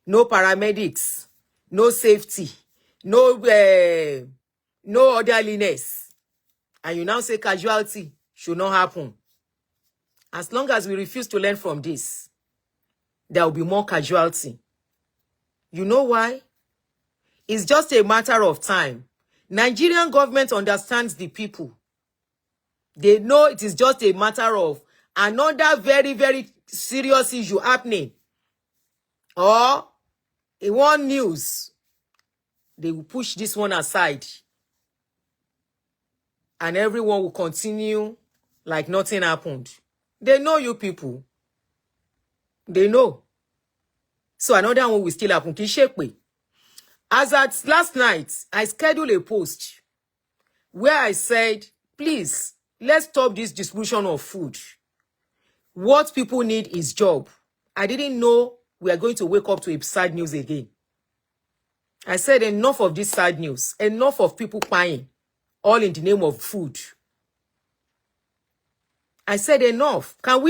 No paramedics. No safety. No orderliness. And you now say casualty should not happen. As long as we refuse to learn from this, there will be more casualty. You know why? It's just a matter of time. Nigerian government understands the people. They know it is just a matter of another very, very serious issue happening. Or in one news, they will push this one aside. And everyone will continue like nothing happened. They know you people. They know. So another one will still happen. As at last night, I scheduled a post where I said, please, let's stop this distribution of food. What people need is job. I didn't know we are going to wake up to a sad news again. I said enough of this sad news. Enough of people crying. All in the name of food. I said enough. Can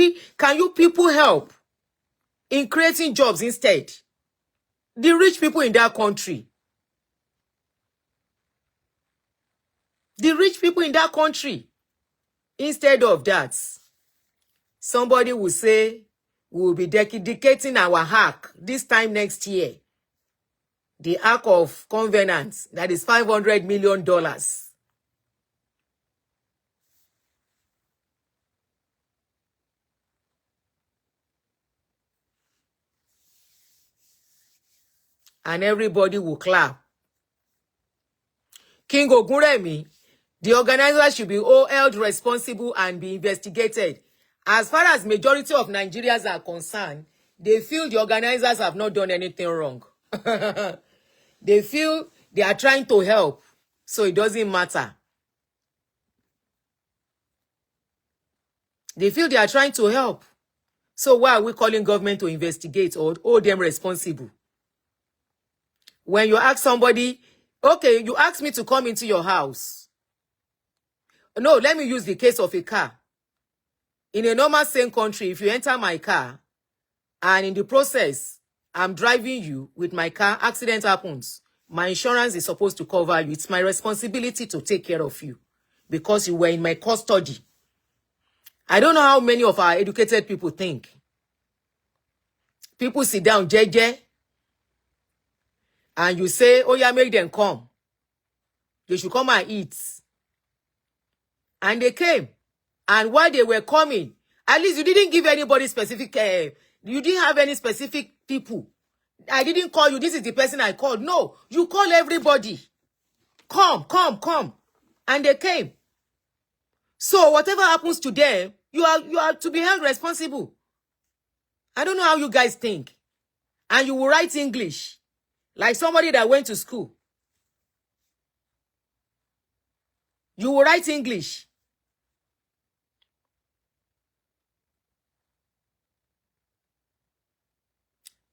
you people help in creating jobs instead? The rich people in that country. The rich people in that country. Instead of that, somebody will say, we will be dedicating our ark this time next year. The Ark of Covenant, that is $500 million. And everybody will clap. King Ogunremi, the organizers should be all held responsible and be investigated. As far as majority of Nigerians are concerned, they feel the organizers have not done anything wrong. They feel they are trying to help, so it doesn't matter. They feel they are trying to help. So why are we calling government to investigate or hold them responsible? When you ask somebody, okay, you ask me to come into your house. No, let me use the case of a car. In a normal same country, if you enter my car, and in the process, I'm driving you with my car, accident happens. My insurance is supposed to cover you. It's my responsibility to take care of you because you were in my custody. I don't know how many of our educated people think. People sit down, JJ, and you say, oh yeah, make them come. They should come and eat. And they came. And while they were coming, at least you didn't give anybody specific, you didn't have any specific people. I didn't call you, this is the person I called. No, you call everybody. Come. And they came. So whatever happens to them, you are to be held responsible. I don't know how you guys think. And you will write English. Like somebody that went to school. You will write English.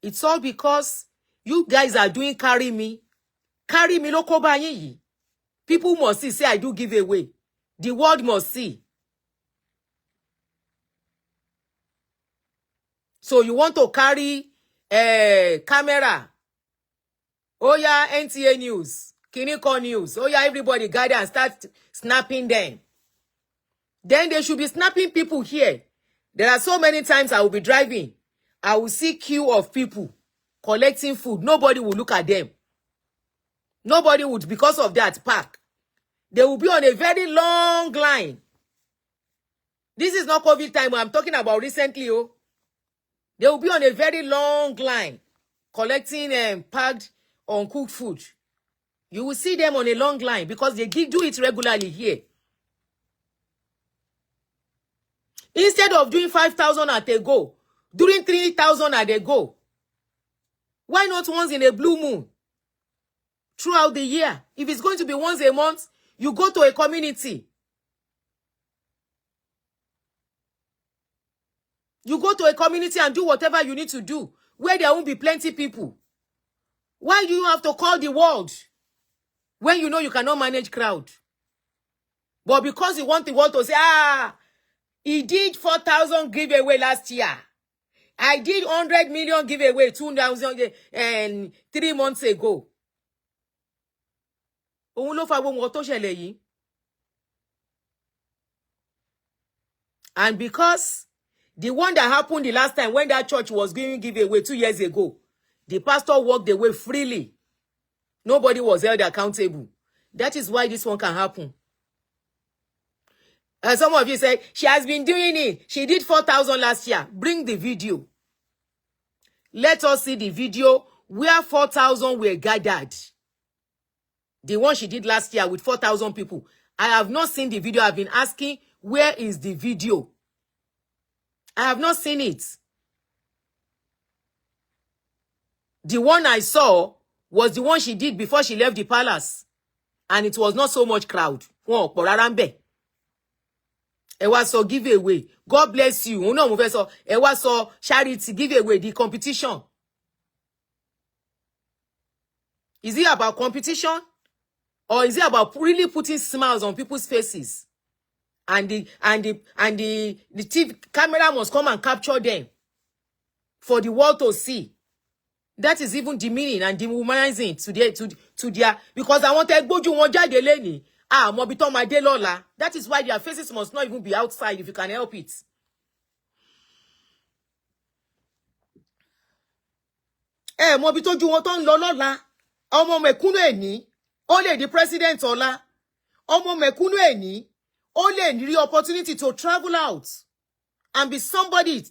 It's all because you guys are doing carry me. Carry me loko ba yin yi. People must see, say I do give away. The world must see. So you want to carry a camera. Oh yeah, NTA News. Kini News. Oh yeah, everybody gather and start snapping them. Then they should be snapping people here. There are so many times I will be driving. I will see queue of people collecting food. Nobody will look at them. Nobody would, because of that park. They will be on a very long line. This is not COVID time. I'm talking about recently. Oh, they will be on a very long line collecting packed uncooked food. You will see them on a long line because they do it regularly here. Instead of doing 5,000 at a go, doing 3,000 at a go. Why not once in a blue moon? Throughout the year. If it's going to be once a month, you go to a community. You go to a community and do whatever you need to do, where there won't be plenty people. Why do you have to call the world when you know you cannot manage crowd? But because you want the world to say, he did 4,000 giveaway last year. I did 100 million giveaway 2,000 and 3 months ago. And because the one that happened the last time when that church was giving giveaway 2 years ago, the pastor walked away freely. Nobody was held accountable. That is why this one can happen. And some of you say, she has been doing it. She did 4,000 last year. Bring the video. Let us see the video where 4,000 were gathered. The one she did last year with 4,000 people. I have not seen the video. I've been asking, where is the video? I have not seen it. The one I saw was the one she did before she left the palace. And it was not so much crowd. Ewa so giveaway. God bless you. Uno move so ewa so charity giveaway the competition. Is it about competition? Or is it about really putting smiles on people's faces? And the TV camera must come and capture them for the world to see. That is even demeaning and dehumanizing to their because I want to go to one jade leni. Mobito my day lola. That is why their faces must not even be outside if you can help it. Mobito ju won ton lo lola. Omo mekunu eni. Only the president ola. Omo mekunu eni. Only the opportunity to travel out and be somebody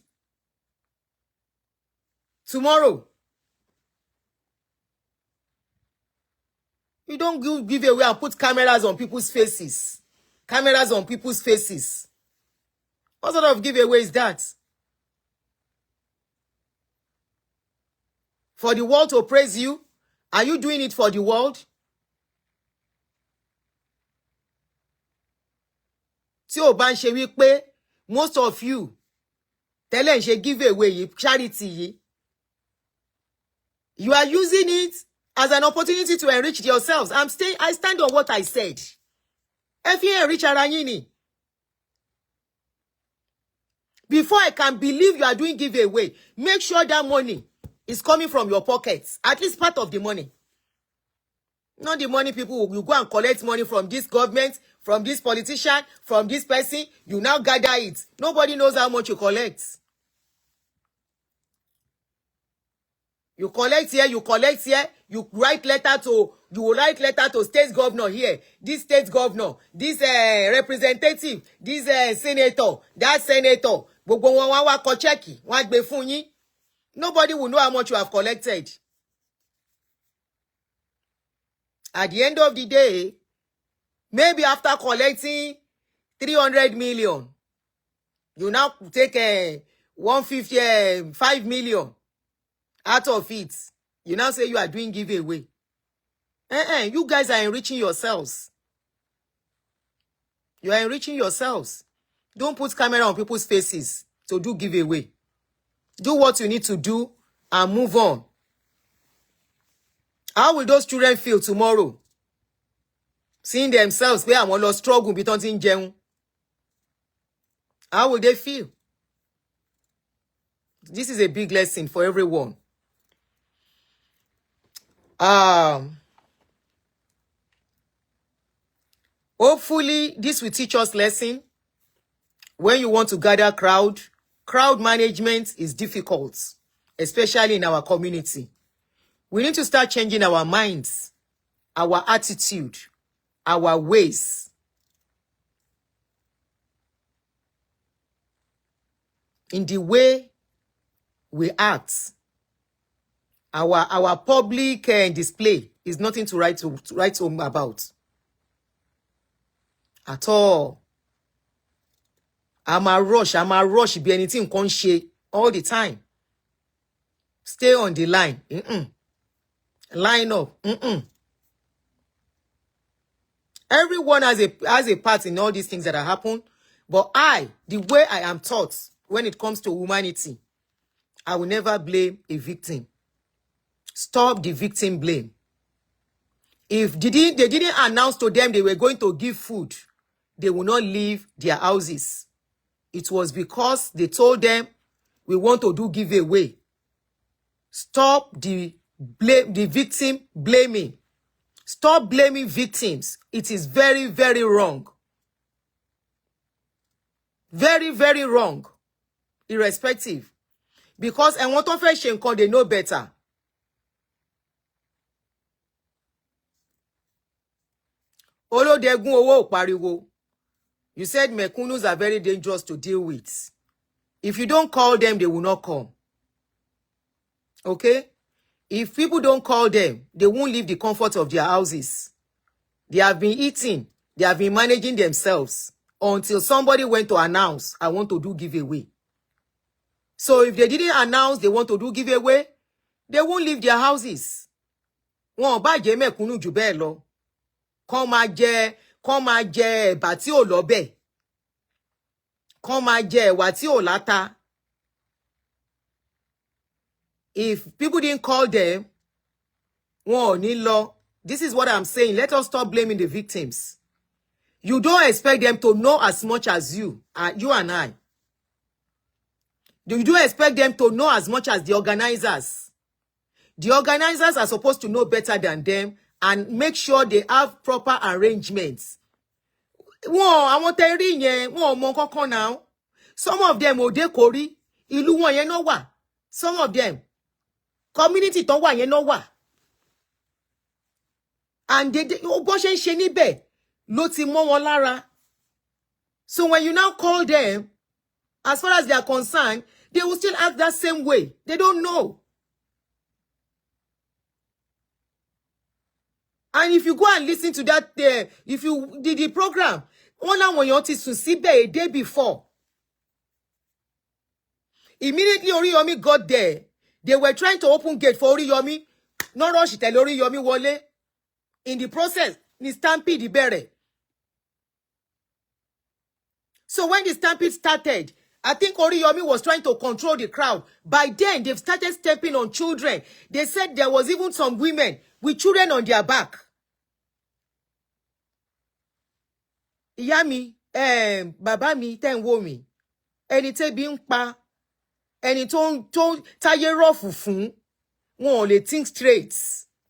tomorrow. You don't give away and put cameras on people's faces. Cameras on people's faces. What sort of giveaway is that? For the world to praise you? Are you doing it for the world? Tí ó bá ń ṣe wí pé most of you tẹ́lẹ̀ ń ṣe giveaway yìí, charity yìí. You are using it as an opportunity to enrich yourselves. I stand on what I said. If you enrich ara yín ni. Before I can believe you are doing giveaway, make sure that money is coming from your pockets. At least part of the money. Not the money people, you go and collect money from this government, from this politician, from this person. You now gather it. Nobody knows how much you collect. You collect here, you collect here. You write letter to state governor here. This state governor, this representative, this senator, that senator. Gbogbo wọn wá kọ check, wọ́n gbé fún yín. Nobody will know how much you have collected. At the end of the day, maybe after collecting 300 million, you now take 5 million out of it. You now say you are doing giveaway. You guys are enriching yourselves. You are enriching yourselves. Don't put camera on people's faces to do giveaway. Do what you need to do and move on. How will those children feel tomorrow? Seeing themselves where I'm all struggle between them. How will they feel? This is a big lesson for everyone. Hopefully, this will teach us lesson. When you want to gather crowd management is difficult, especially in our community. We need to start changing our minds, our attitude, our ways. In the way we act. Our public display is nothing to write home about. At all. I'm a rush be anything con ṣe all the time. Stay on the line. Line up. Everyone has a part in all these things that have happened. But the way I am taught when it comes to humanity, I will never blame a victim. Stop the victim blame. If they didn't announce to them they were going to give food, they will not leave their houses. It was because they told them, we want to do giveaway. Stop the victim blaming. Stop blaming victims. It is very, very wrong. Very, very wrong. Irrespective. Because and what of Shenko, they know better. Olo degun owo pariwo. You said mekunus are very dangerous to deal with. If you don't call them, they will not come. Okay? If people don't call them, they won't leave the comfort of their houses. They have been eating. They have been managing themselves until somebody went to announce, I want to do giveaway. So if they didn't announce they want to do giveaway, they won't leave their houses. Wọ́n bá jẹ́ mẹ̀kúnnù jù bẹ́ẹ̀ lọ. Kán máa jẹ ẹ̀bà tí ò lọ́bẹ̀. Kán máa jẹ ẹ̀wà tí ò láta. If people didn't call them, wọ́n ò ní lọ. This is what I'm saying. Let us stop blaming the victims. You don't expect them to know as much as you and I. You don't expect them to know as much as the organizers. The organizers are supposed to know better than them and make sure they have proper arrangements. Àwọn tẹ́ rí yẹn, wọ́n mọ kankan now. Some of them òde kórí, ìlú wọn yẹn náà wà. Some of them, community tó wà yẹn náà wà. And bó ṣe ń ṣe níbẹ̀ ló ti mọ́ wọn lára. So when you now call them, as far as they are concerned, they will still act that same way. They don't know. And if you go and listen to that, if you did the program, one hour when you to síbẹ̀ a day before. Immediately Oriyomi got there, they were trying to open gate for Oriyomi. No rush tell Oriyomi wọlé. In the process, the stampede bẹ̀rẹ̀. So when the stampede started, I think Oriyomi was trying to control the crowd. By then, they've started stepping on children. They said there was even some women with children on their back. Ìyá mi, bàbá mi, tẹ́ ń wò mí. Ẹni tẹ́bi ń pa, ẹni tó táyé rọ̀fù fún, wọn ò lè think straight.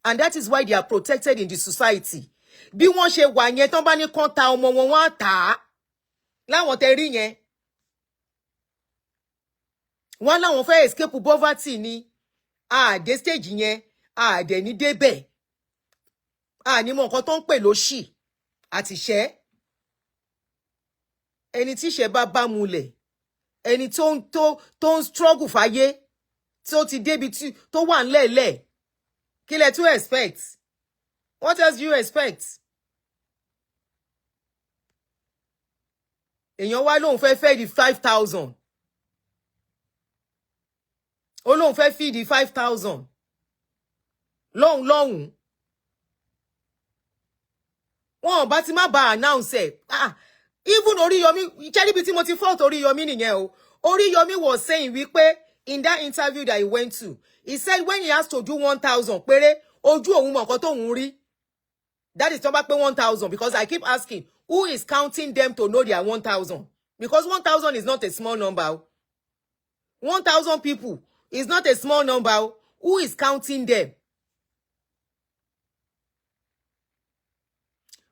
And that is why they are protected in the society. Bí wọ́n ṣe wà yẹn tán bá ní kán ta ọmọ wọn wọ́n á tà á. Láwọn tẹ́ rí yẹn. Wọ́n láwọn fẹ́ escape poverty ni. Dé stage yẹn, dẹ̀ ní débẹ̀. Ní mọ nǹkan tó ń pè lóṣì àti ìṣẹ́. Ẹni tí ìṣẹ́ bá mulẹ̀. Ẹni tó ń struggle fáyé. Tó ti débi tó wà ńlẹ̀ẹ́lẹ̀. Kí lẹ tún expect? What else do you expect? Èèyàn wá lóun fẹ́ di 5,000. Ó lóun fẹ́ feed the 5,000. Lọ́hùn. Wọ́n bá ti má bá announce ẹ̀. Even Oriyomi, charibi tí mo ti fault Oriyomi nìyẹn o. Oriyomi was saying wípé in that interview that he went to, he said when he has to do 1,000 péré, ojú òun mọ nǹkan tóun rí. That is not pay 1,000 because I keep asking, who is counting them to know they are 1,000? Because 1,000 is not a small number. 1,000 people is not a small number. Who is counting them?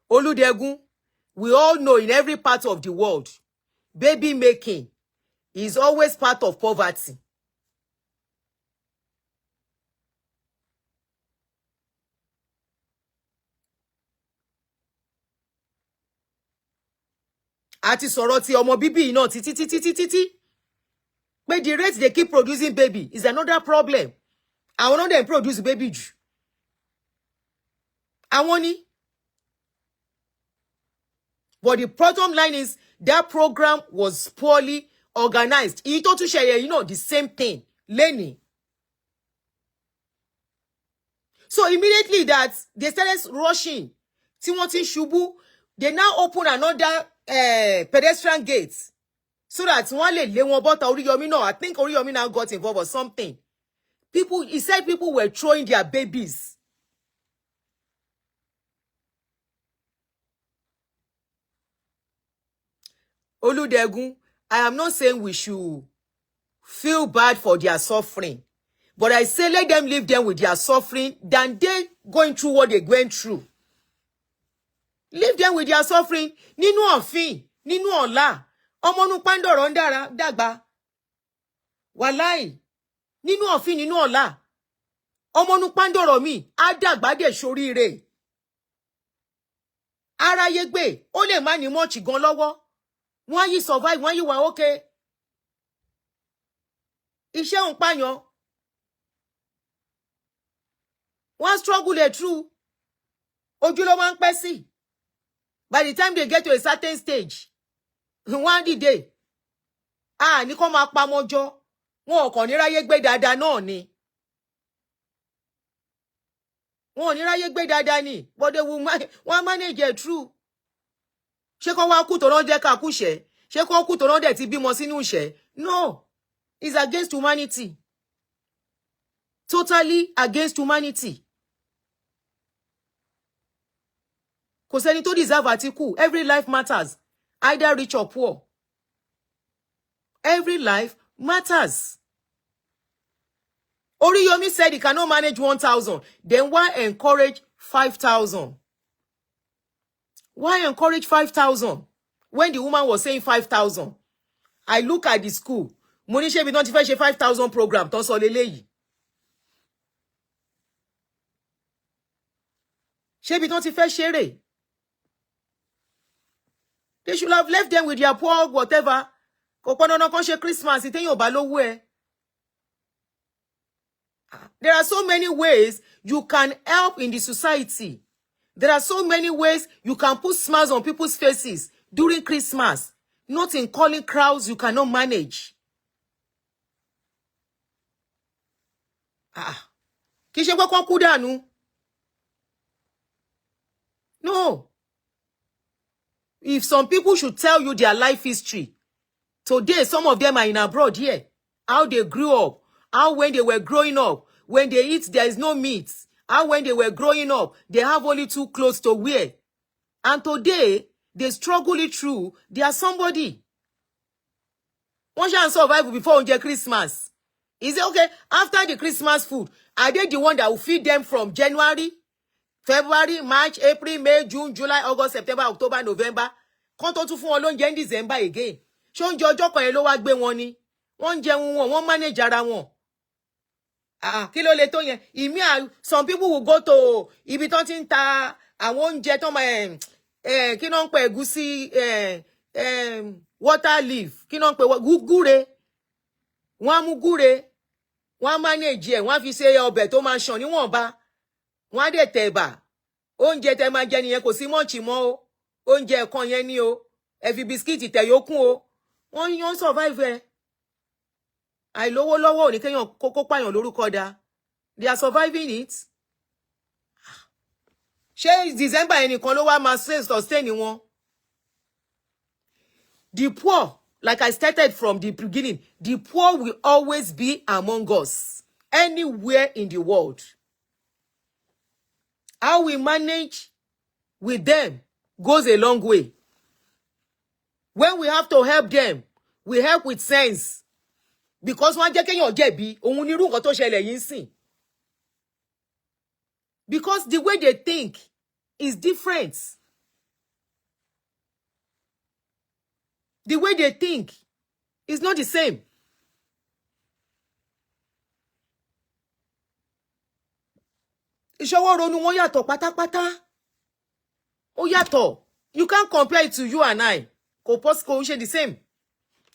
Oludegun, we all know in every part of the world, baby making is always part of poverty. Àti sọ̀rọ̀ ti ọmọ bíbí náà títí. But the rate they keep producing baby is another problem. Àwọn náà dem produce baby jù. Àwọn ni. But the bottom line is that program was poorly organized. The same thing. Lenny. So immediately that they started rushing, Timothy Shubu, they now open another pedestrian gate so that one lè lé wọn bọ́ta Oriyomi now. I think Oriyomi now got involved or something. He said people were throwing their babies. Oludegun, I am not saying we should feel bad for their suffering. But I say let them leave them with their suffering than they going through what they're going through. Leave them with their suffering. Nínú òfin, nínú ọ̀la. Ọmọ nu pandoro ndara dàgbà. Wàláì. Nínú òfin, nínú ọ̀la. Ọmọ nu pandoro mi á dàgbà dé ṣoríire. Aráyé gbé, ó lè má ní much gan lọ́wọ́. Wọ́n yí survive, wọ́n yí wà okay. Iṣẹ́ ń pààyàn. One struggle they through. Ojulo man pesi. By the time they get to a certain stage, one day, ni ko ma pa mojo. Wọ́n kàn ní ráyé gbé dáadáa náà ni. Wọ́n ní ráyé gbé dáadáa ni. But they will manage it through. Ṣé kó wá kú tó rán jẹ́ ká kú ṣe? Ṣé kó kú tó rán dẹ̀ ti bímọ sínú ṣe? No. It's against humanity. Totally against humanity. Kò sẹ́ni tó deserve article. Every life matters. Either rich or poor. Every life matters. Oriyomi said he cannot manage 1,000. Then why encourage 5,000? Why encourage 5,000? When the woman was saying 5,000. I look at the school. Mo ní ṣé bí wọ́n ti fẹ́ ṣe 5,000 program tó sọ leléyìí. Ṣé bí wọ́n ti fẹ́ ṣeré? They should have left them with their poor whatever. Kò pọn dandan kan ṣe Christmas téèyàn ò bá lówó ẹ. There are so many ways you can help in the society. There are so many ways you can put smiles on people's faces during Christmas. Not in calling crowds you cannot manage. Kì í ṣe pé kán kú dànù. No. If some people should tell you their life history, today some of them are in abroad here. How they grew up, how when they were growing up, when they eat there is no meat. How when they were growing up, they have only 2 clothes to wear. And today, they struggle it through. They are somebody. One shall survive before Christmas. Is it okay? After the Christmas food, are they the one that will feed them from January, February, March, April, May, June, July, August, September, October, November? Kán tó tún fún wọn lóúnjẹ ní December again. Ṣé oúnjẹ ọjọ́ kan yẹn ló wá gbé wọn ni? Wọ́n jẹun wọn, wọ́n manage ara wọn. Kí ló lè tó yẹn? Some people will go to ibi tán ti ń ta àwọn oúnjẹ tó máa kí náà ń pè ẹ̀gúsí water leaf, kí náà ń pè gúre. Wọ́n á mú gúre, wọ́n á manage ẹ̀, wọ́n á fi ṣe ọbẹ̀ tó máa ṣàn níwọ̀nba. Wọ́n á dẹ̀ tẹ̀bà. Oúnjẹ tẹ́ máa jẹ nìyẹn kò sí mọ́ọ̀chì mọ́ o. Oúnjẹ kan yẹn ni o. Ẹ fi bisikíìtì tẹ̀ yókùn o. Wọ́n yán survive ẹ̀. Àìlówó lọ́wọ́ ò ní kéèyàn kókó pààyàn lórúkọ dá. They are surviving it. Ṣé December ẹnìkan ló wá máa sustain wọn? The poor, like I started from the beginning, the poor will always be among us, anywhere in the world. How we manage with them goes a long way. When we have to help them, we help with sense. Because wọ́n jẹ́ kéèyàn jẹ̀bi, òun ni irú nǹkan tó ṣẹlẹ̀ yìí sìn. Because the way they think is different. The way they think is not the same. Ìṣọwọ́ ronú wọn yàtọ̀ pátápátá. Ó yàtọ̀. You can't compare it to you and I. Kò ṣe the same.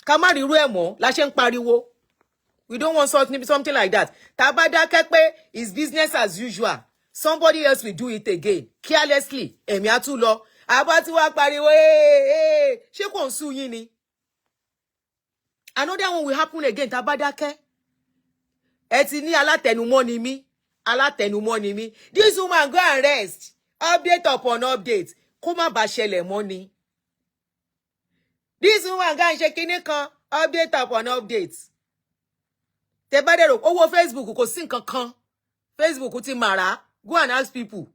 Ká má rí irú ẹ̀ mọ́, la ṣe ń pariwo. We don't want something like that. Tabada kepe is business as usual. Somebody else will do it again. Carelessly. Emi atu lọ. Àbá tí wá pariwo, ṣé kò ń sú yín ni? Another one will happen again, tá bá dákẹ́. Ẹ ti ní alátẹnumọ́ ni mí. Alátẹnumọ́ ni mí. This woman go and rest. Update upon update. Kó má bá ṣẹlẹ̀ mọ́ ni. This woman go and ṣe kíní kan. Update upon update. Tẹ́ bá dẹ̀rò owó Facebook kò sí nǹkan kan. Facebook ti màrà. Go and ask people.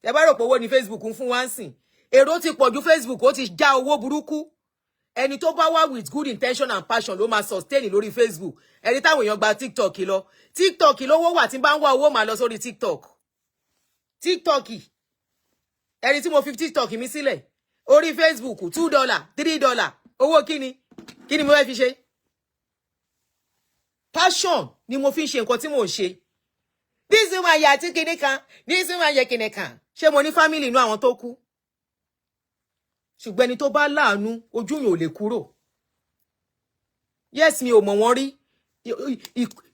Tẹ́ bá rò pé owó ni Facebook ń fún wa ń sìn. Èrò ti pọ̀jù Facebook, ó ti já owó burúkú. Ẹni tó bá wá with good intention and passion ló máa sustain lórí Facebook. Ẹni táwọn èèyàn gba TikTok lọ. TikTok lówó wà tí bá ń wá owó máa lọ sórí TikTok. TikTok. Ẹni tí mo fi TikTok mi sílẹ̀. Orí Facebook $2, $3. Owó kíni? Kíni mo fẹ́ fi ṣe? Passion ni mo fi ń ṣe nǹkan tí mo ń ṣe. This is my yàtí kíní kan. This is my yẹ kíní kan. Ṣé mo ní family inú àwọn tó kú? Ṣùgbọ́n ẹni tó bá láàánú ojú yẹn ò lè kúrò. Yes, mi ò mọ̀ wọ́n rí.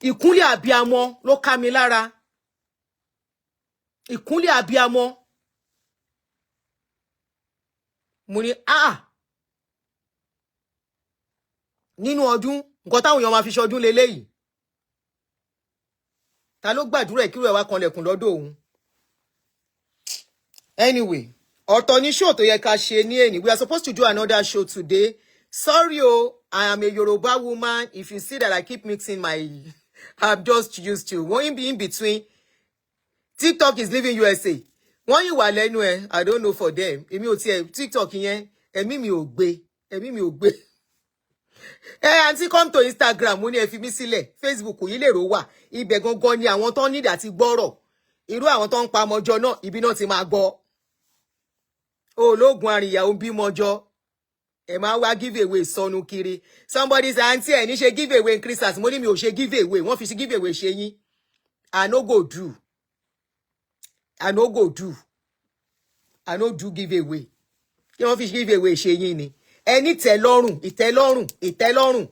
Ìkúnlẹ̀ àbíamọ ló ká mi lára. Ìkúnlẹ̀ àbíamọ. Mo ní nínú ọdún nǹkan táwọn èèyàn máa fi ṣọdún leléyìí. Ta ló gbàdúrà kí irú ẹ̀ wá kanlẹ̀kùn lọ́dọ̀ òun? Anyway, ọ̀tọ̀ ní show tó yẹ ká ṣe ní èní. We are supposed to do another show today. Sorry, I am a Yoruba woman. If you see that I keep mixing I'm just used to. Wọ́n in between. TikTok is leaving USA. Wọ́n yìí wà lẹ́nu ẹ̀. I don't know for them. Èmi ò tiẹ̀ TikTok yẹn. Ẹ̀mí mi ò gbé. Ẹ̀mí mi ò gbé. Aunty come to Instagram. Mo ní ẹ fi mí sílẹ̀. Facebook yìí lè rò wà. Ibẹ̀ gangan ni àwọn tó need àti gbọ́rọ̀. Irú àwọn tó ń pa ọmọjọ náà, ibi náà ti máa gbọ́. Ológun àríyá ó bímọjọ. Ẹ máa wá give away sọnù kiri. Somebody say aunty ẹ ní ṣe give away in Christmas. Mo ní mi ò ṣe give away. Wọ́n fi ṣe give away ṣe yín. I no go do. I no go do. I no do give away. Kí wọ́n fi give away ṣe yín ni. Ẹni ìtẹ́lọ́rùn, ìtẹ́lọ́rùn, ìtẹ́lọ́rùn.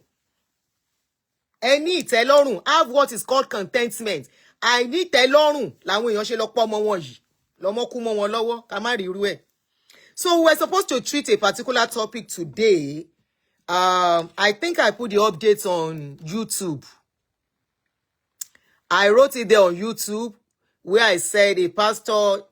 Ẹni ìtẹ́lọ́rùn. Have what is called contentment. I need ìtẹ́lọ́rùn làwọn èèyàn ṣe lọ pọ̀ mọ́ wọn yìí. Lọ́mọ kú mọ́ wọn lọ́wọ́ ká má rí irú ẹ̀. So we're supposed to treat a particular topic today. I think I put the updates on YouTube. I wrote it there on YouTube where I said a pastor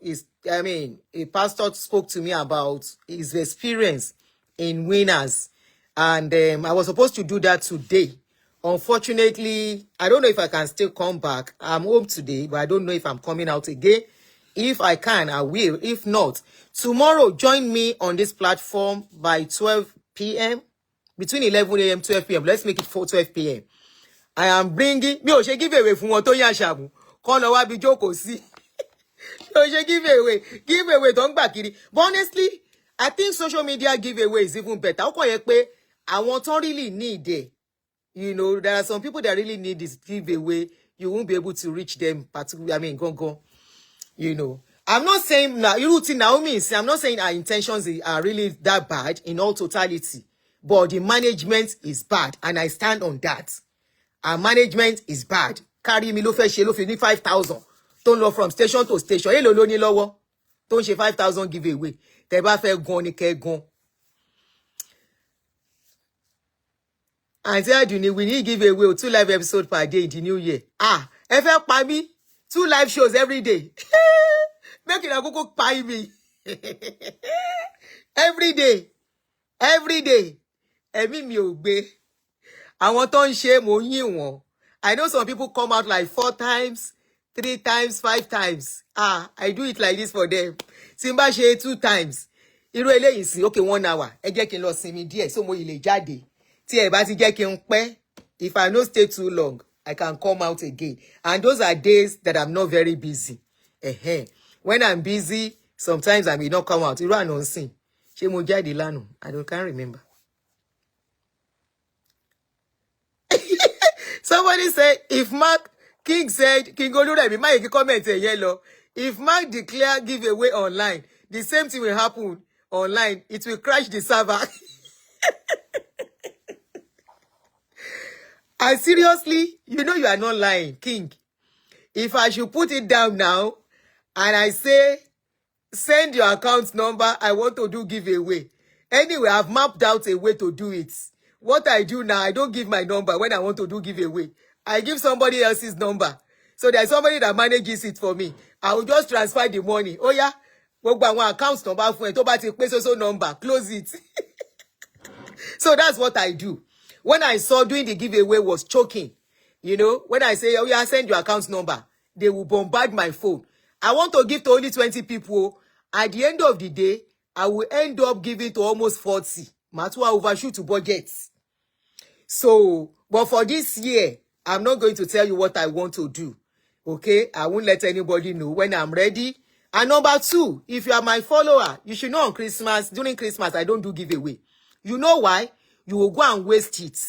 spoke to me about his experience in Winners. And I was supposed to do that today. Unfortunately, I don't know if I can still come back. I'm home today, but I don't know if I'm coming out again. If I can, I will. If not, tomorrow, join me on this platform by 12 p.m. Between 11 a.m. 12 p.m. Let's make it 12 p.m. I am bringing... Mi ò ṣe giveaway fún wọn tó yàn ṣàmù. Kọ́ lọ wá bí jókòó sí. Mi ò ṣe giveaway. Giveaway tó ń gbà kiri. But honestly, I think social media giveaway is even better. Ó kàn yẹ pé àwọn tó really need it. You know, there are some people that really need this giveaway. You won't be able to reach them particularly. Go. You know, I'm not saying Naomi is. I'm not saying our intentions are really that bad in all totality, but the management is bad, and I stand on that. Our management is bad. Carry me lo fe ṣe lo fi ní 5,000. Don't lọ from station to station. Èló ló ní lọ́wọ́. Don't ṣe 5,000 giveaway. Tẹ́ bá fẹ́ gan ni kẹ́ gan. Auntie Aduni, we need giveaway 2 live episodes per day in the new year. Ẹ fẹ́ pa mí. 2 live shows every day. Make it a go pay me. Every day. Every day. Ẹ̀mí mi ò gbé. Àwọn tó ń ṣe mo yìn wọ́n. I know some people come out like 4 times, 3 times, 5 times. I do it like this for them. Tí n bá ṣe 2 times. Irú eléyìí sí, okay, 1 hour. Ẹ jẹ́ kí n lọ sinmi díẹ̀ so mo lè jáde. Tí ẹ bá ti jẹ́ kí n pẹ́, if I no stay too long, I can come out again. And those are days that I'm not very busy. When I'm busy, sometimes I may not come out. Irú àná nsìn. Ṣé mo jáde lánàá? Can't remember. Somebody said, if Mark King said, King Oluremi, my comment yellow. If Mark declare giveaway online, the same thing will happen online. It will crash the server. And seriously, you know you are not lying, King. If I should put it down now, and I say, Send your account number. I want to do giveaway. Anyway, I've mapped out a way to do it. What I do now, I don't give my number when I want to do giveaway. I give somebody else's number. So there's somebody that manages it for me. I will just transfer the money. Oh yeah, gbogbo àwọn account number fún ẹ tó bá ti pé so number, close it. So that's what I do. When I saw doing the giveaway was choking, you know, when I say, oh yeah, send your account number, they will bombard my phone. I want to give to only 20 people. At the end of the day, I will end up giving to almost 40. Matua overshoot to budget. So, but for this year, I'm not going to tell you what I want to do. Okay? I won't let anybody know when I'm ready. And number 2, if you are my follower, you should know on Christmas, during Christmas, I don't do giveaway. You know why? You will go and waste it.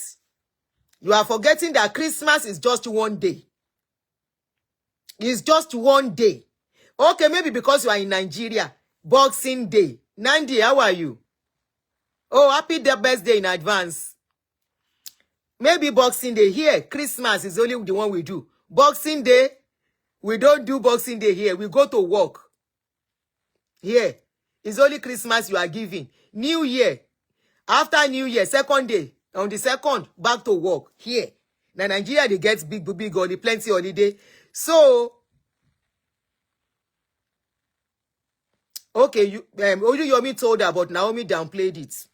You are forgetting that Christmas is just one day. It's just one day. Okay, maybe because you are in Nigeria. Boxing Day. Nandi, how are you? Oh, happy birthday in advance. Maybe Boxing Day here. Christmas is only the one we do. Boxing Day, we don't do Boxing Day here. We go to work. Here. It's only Christmas you are giving. New Year. After New Year, second day. On the second, back to work. Here. Now, Nigeria, they get big holiday, plenty holiday. So, okay, Oriyomi told her, but Naomi downplayed it.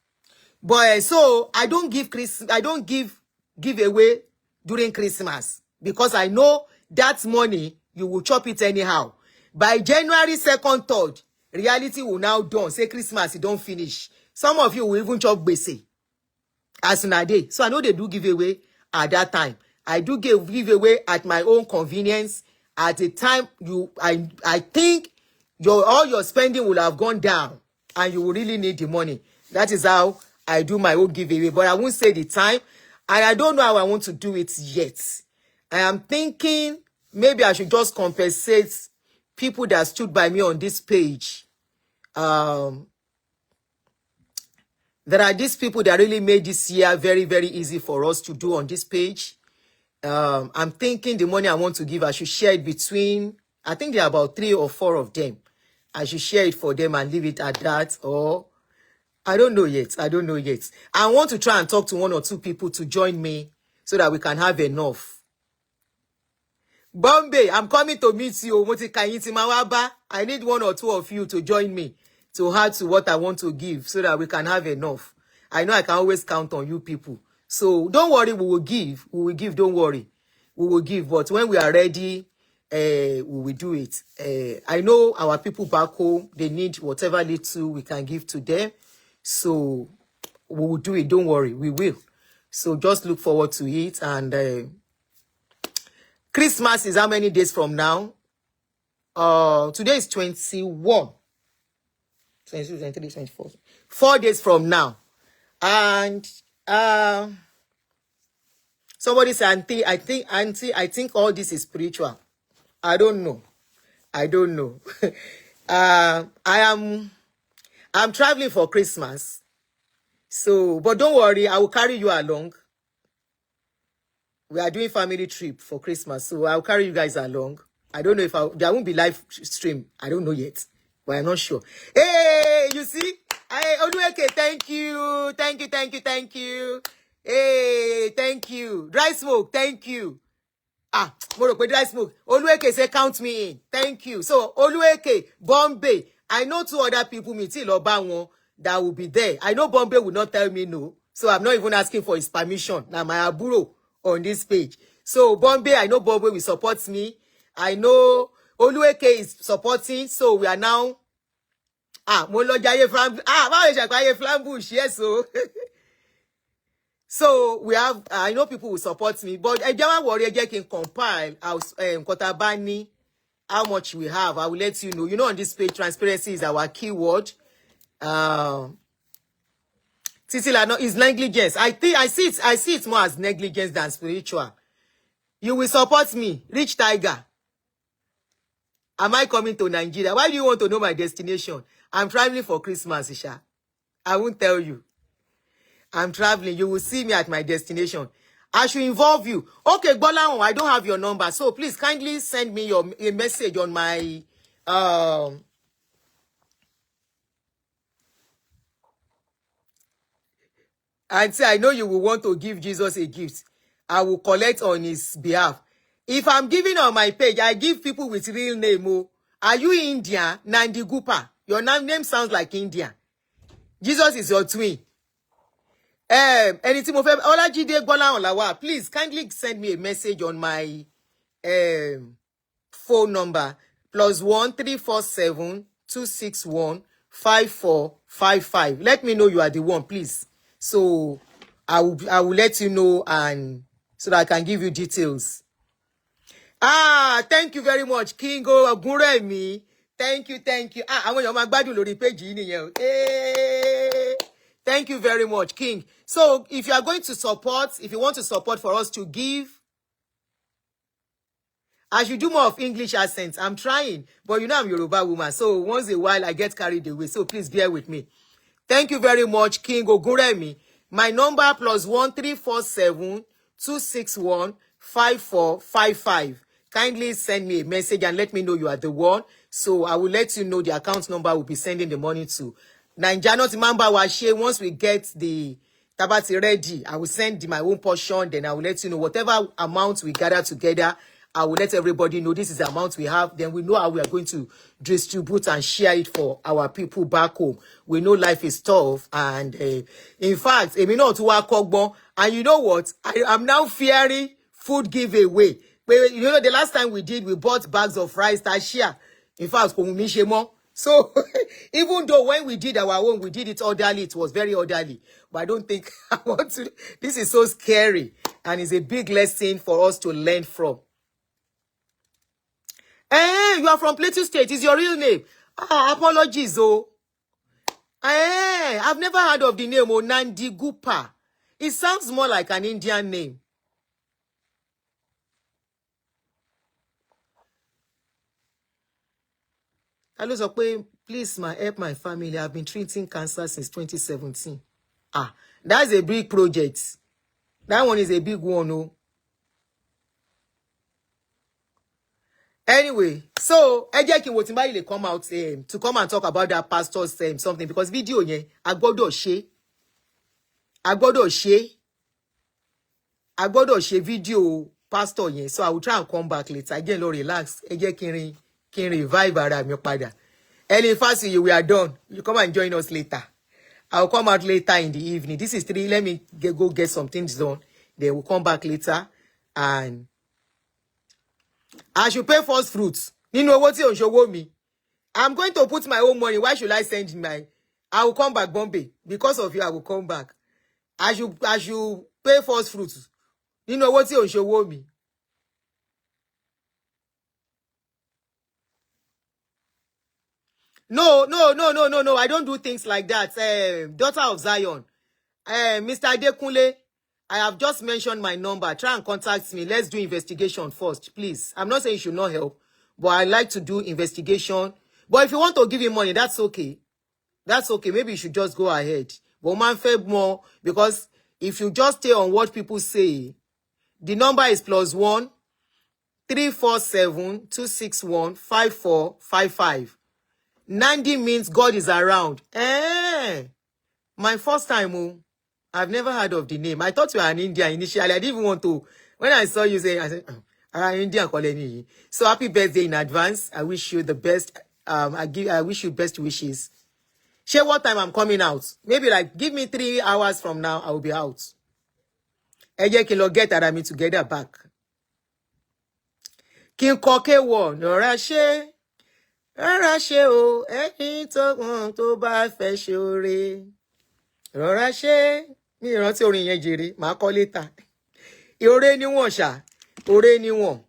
But so I don't give away during Christmas because I know that money you will chop it anyhow. By January 2nd, 3rd, reality will now dawn. Say Christmas, it don't finish. Some of you will even chop bese as soon as day. So I know they do give away at that time. I do give away at my own convenience. At the time I think all your spending will have gone down and you will really need the money. That is how I do my own giveaway. But I won't say the time. And I don't know how I want to do it yet. I am thinking maybe I should just compensate people that stood by me on this page. There are these people that really made this year very, very easy for us to do on this page. I'm thinking the money I want to give, I should share it between, I think there are about 3 or 4 of them. I should share it for them and leave it at that. Or, I don't know yet. I don't know yet. I want to try and talk to 1 or 2 people to join me so that we can have enough. Bombay, I'm coming to meet you. I need 1 or 2 of you to join me to add to what I want to give so that we can have enough. I know I can always count on you people. So don't worry, we will give. We will give, don't worry. We will give. But when we are ready, we will do it. I know our people back home, they need whatever little we can give to them. So we will do it. Don't worry, we will. So just look forward to it. And Christmas is how many days from now? Today is 21. 22, 23, 24. 4 days from now. And somebody said, Auntie, I think all this is spiritual. I don't know. I don't know. I'm traveling for Christmas. So, but don't worry, I will carry you along. We are doing family trip for Christmas, so I'll carry you guys along. I don't know if there won't be live stream. I don't know yet, but I'm not sure. Hey, you see? Hey, Oluweke, thank you. Thank you, thank you, thank you. Hey, thank you. Dry smoke, thank you. Morocco, dry smoke. Oluweke say count me in. Thank you. So, Oluweke, Bombay. I know 2 other people, that will be there. I know Bombay will not tell me no. So, I'm not even asking for his permission. Now, my aburo on this page. So, Bombay, I know Bombay will support me. I know Oluweke is supporting. So, we are now... yes, so... So we have, I know people will support me, but I don't worry, I can compile how much we have. I will let you know. You know, on this page, transparency is our keyword. Titilano is negligence. I see it more as negligence than spiritual. You will support me, Rich Tiger. Am I coming to Nigeria? Why do you want to know my destination? I'm traveling for Christmas, Isha. I won't tell you. I'm traveling. You will see me at my destination. I should involve you. Okay, Bola, I don't have your number. So please kindly send me a message on my Auntie, I know you will want to give Jesus a gift. I will collect on his behalf. If I'm giving on my page, I give people with real name. Oh. Are you Indian? Nandi Gupa. Your name sounds like Indian. Jesus is your twin. Anything of Olajide Gbolahan Lawa, please kindly send me a message on my phone number +1 347 261 5455. Let me know you are the one, please. So I will let you know, and so that I can give you details. Thank you very much, Kingo Ogunremi. Thank you. Àwọn èèyàn máa gbádùn lórí page yìí nìyẹn. Thank you very much, King. So if you are going to support, if you want to support for us to give, I should do more of English accents. I'm trying, but you know I'm Yoruba woman, so once in a while I get carried away. So please bear with me. Thank you very much, King Ogunremi. My number +1 347 261 5455. Kindly send me a message and let me know you are the one. So I will let you know the account number we'll be sending the money to. Naija not remember Washe. Once we get the tabati ready, I will send my own portion. Then I will let you know whatever amount we gather together. I will let everybody know this is the amount we have. Then we know how we are going to distribute and share it for our people back home. We know life is tough. And in fact, and you know what? I'm now fearing food giveaway. But you know, the last time we bought bags of rice that share. In fact, so even though when we did our own, we did it orderly, it was very orderly. But I don't think I want to. This is so scary. And it's a big lesson for us to learn from. You are from Plateau State. Is your real name? Apologies, oh. I've never heard of the name Nandi Gupa. It sounds more like an Indian name. Hello, please, help my family. I've been treating cancer since 2017. That's a big project. That one is a big one, oh. Anyway, so Ejekin Wotimbaile come out to come and talk about that pastor's something, because video yen I gbọ́dọ̀ ṣe video pastor yen, so I will try and come back later. Again, Lord, relax. Ejekin revive ara mi padà. Any fast we are done. You come and join us later. I'll come out later in the evening. This is 3. Let me go get some things done. Then we'll come back later and I should pay first fruits. You know what you show me? I'm going to put my own money. Why should I send my? I will come back, Bombay. Because of you, I will come back. I should pay first fruits. You know what you show me? No. I don't do things like that. Daughter of Zion. Mr. Adekunle, I have just mentioned my number. Try and contact me. Let's do investigation first, please. I'm not saying you should not help, but I like to do investigation. But if you want to give him money, that's okay. That's okay. Maybe you should just go ahead. But man, fed more, because if you just stay on what people say, the number is +1 347 261 5455. Nandi means God is around. My first time, I've never heard of the name. I thought you were an Indian initially. I didn't even want to. When I saw you say, I said, Indian calling. So happy birthday in advance. I wish you the best. I wish you best wishes. Share what time I'm coming out. Maybe like give me 3 hours from now. I will be out. Eje get that me together back. King Koke one. Rọra ṣe o. Ẹni tó bá fẹ́ ṣe oore. Rọra ṣe. Mi rántí orin yẹn jèrè, màá kọ later. Ore níwọ̀n ṣá, ore níwọ̀n.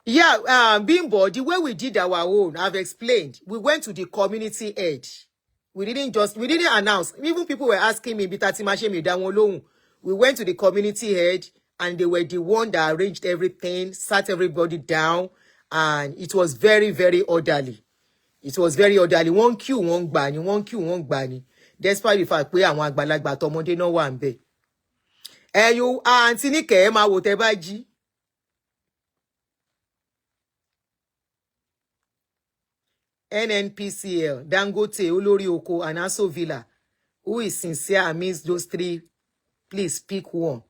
Yeah, Bimbo, the way we did our own, I've explained. We went to the community edge. We didn't announce. Even people were asking me, we went to the community edge, and they were the one that arranged everything, sat everybody down, and it was very, very orderly. It was very orderly. One queue, one gbani. Despite the fact pé àwọn àgbàlagbà tọmọdé náà wà ńbẹ̀. You àǹtí ní kẹ́ máa wò tẹ́ bá jí. NNPCL, Dangote, Olori Oko, and Aso Villa. Who is sincere amidst those three? Please pick one.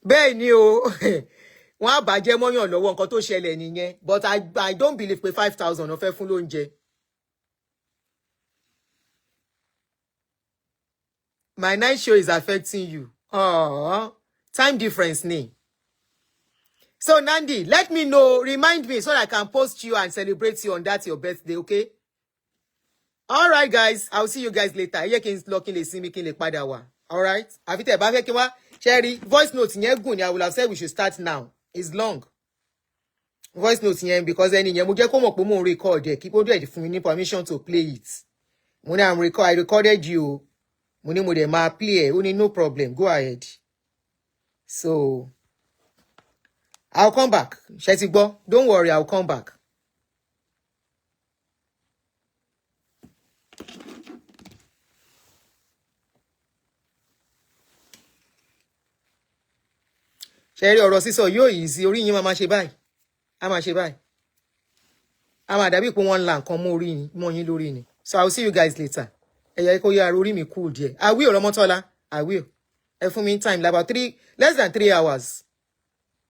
Bẹ́ẹ̀ ni o, wọ́n á bàjẹ́ mọ́yàn lọ́wọ́ nǹkan tó ṣẹlẹ̀ nìyẹn. But I don't believe pé 5,000 ó fẹ́ fún lóúnjẹ. My night show is affecting you. Oh, time difference ni. So Nandi, let me know, remind me so that I can post you and celebrate you on that your birthday, okay? All right, guys. I'll see you guys later. Ẹ kí n lọ kí n lè sinmi kí n lè padà wá. All right? Àfi tẹ́ bá fẹ́ kí wá Cherry, voice note yẹn gùn ni I would have said we should start now. It's long. Voice note yẹn because ẹni yẹn mo jẹ́ kó mọ̀ pé mo record ẹ kí ó dẹ̀ fún mi ní permission to play it. Mo ní I recorded you. Mo ní mo dẹ̀ máa play ẹ. Ó ní no problem. Go ahead. So I'll come back. Ṣé ti gbọ́? Don't worry, I'll come back. Ṣé rí ọ̀rọ̀ sísọ yóò yìí sí orí yín máa ṣe báyìí. A máa ṣe báyìí. A máa dàbí pé wọ́n ń la nǹkan mọ́ yín lórí ni. So I'll see you guys later. Ẹ yẹ kó yára orí mi cool díẹ̀. I will, Ọmọ́tọ́lá. I will. Ẹ fún mi time like about less than 3 hours.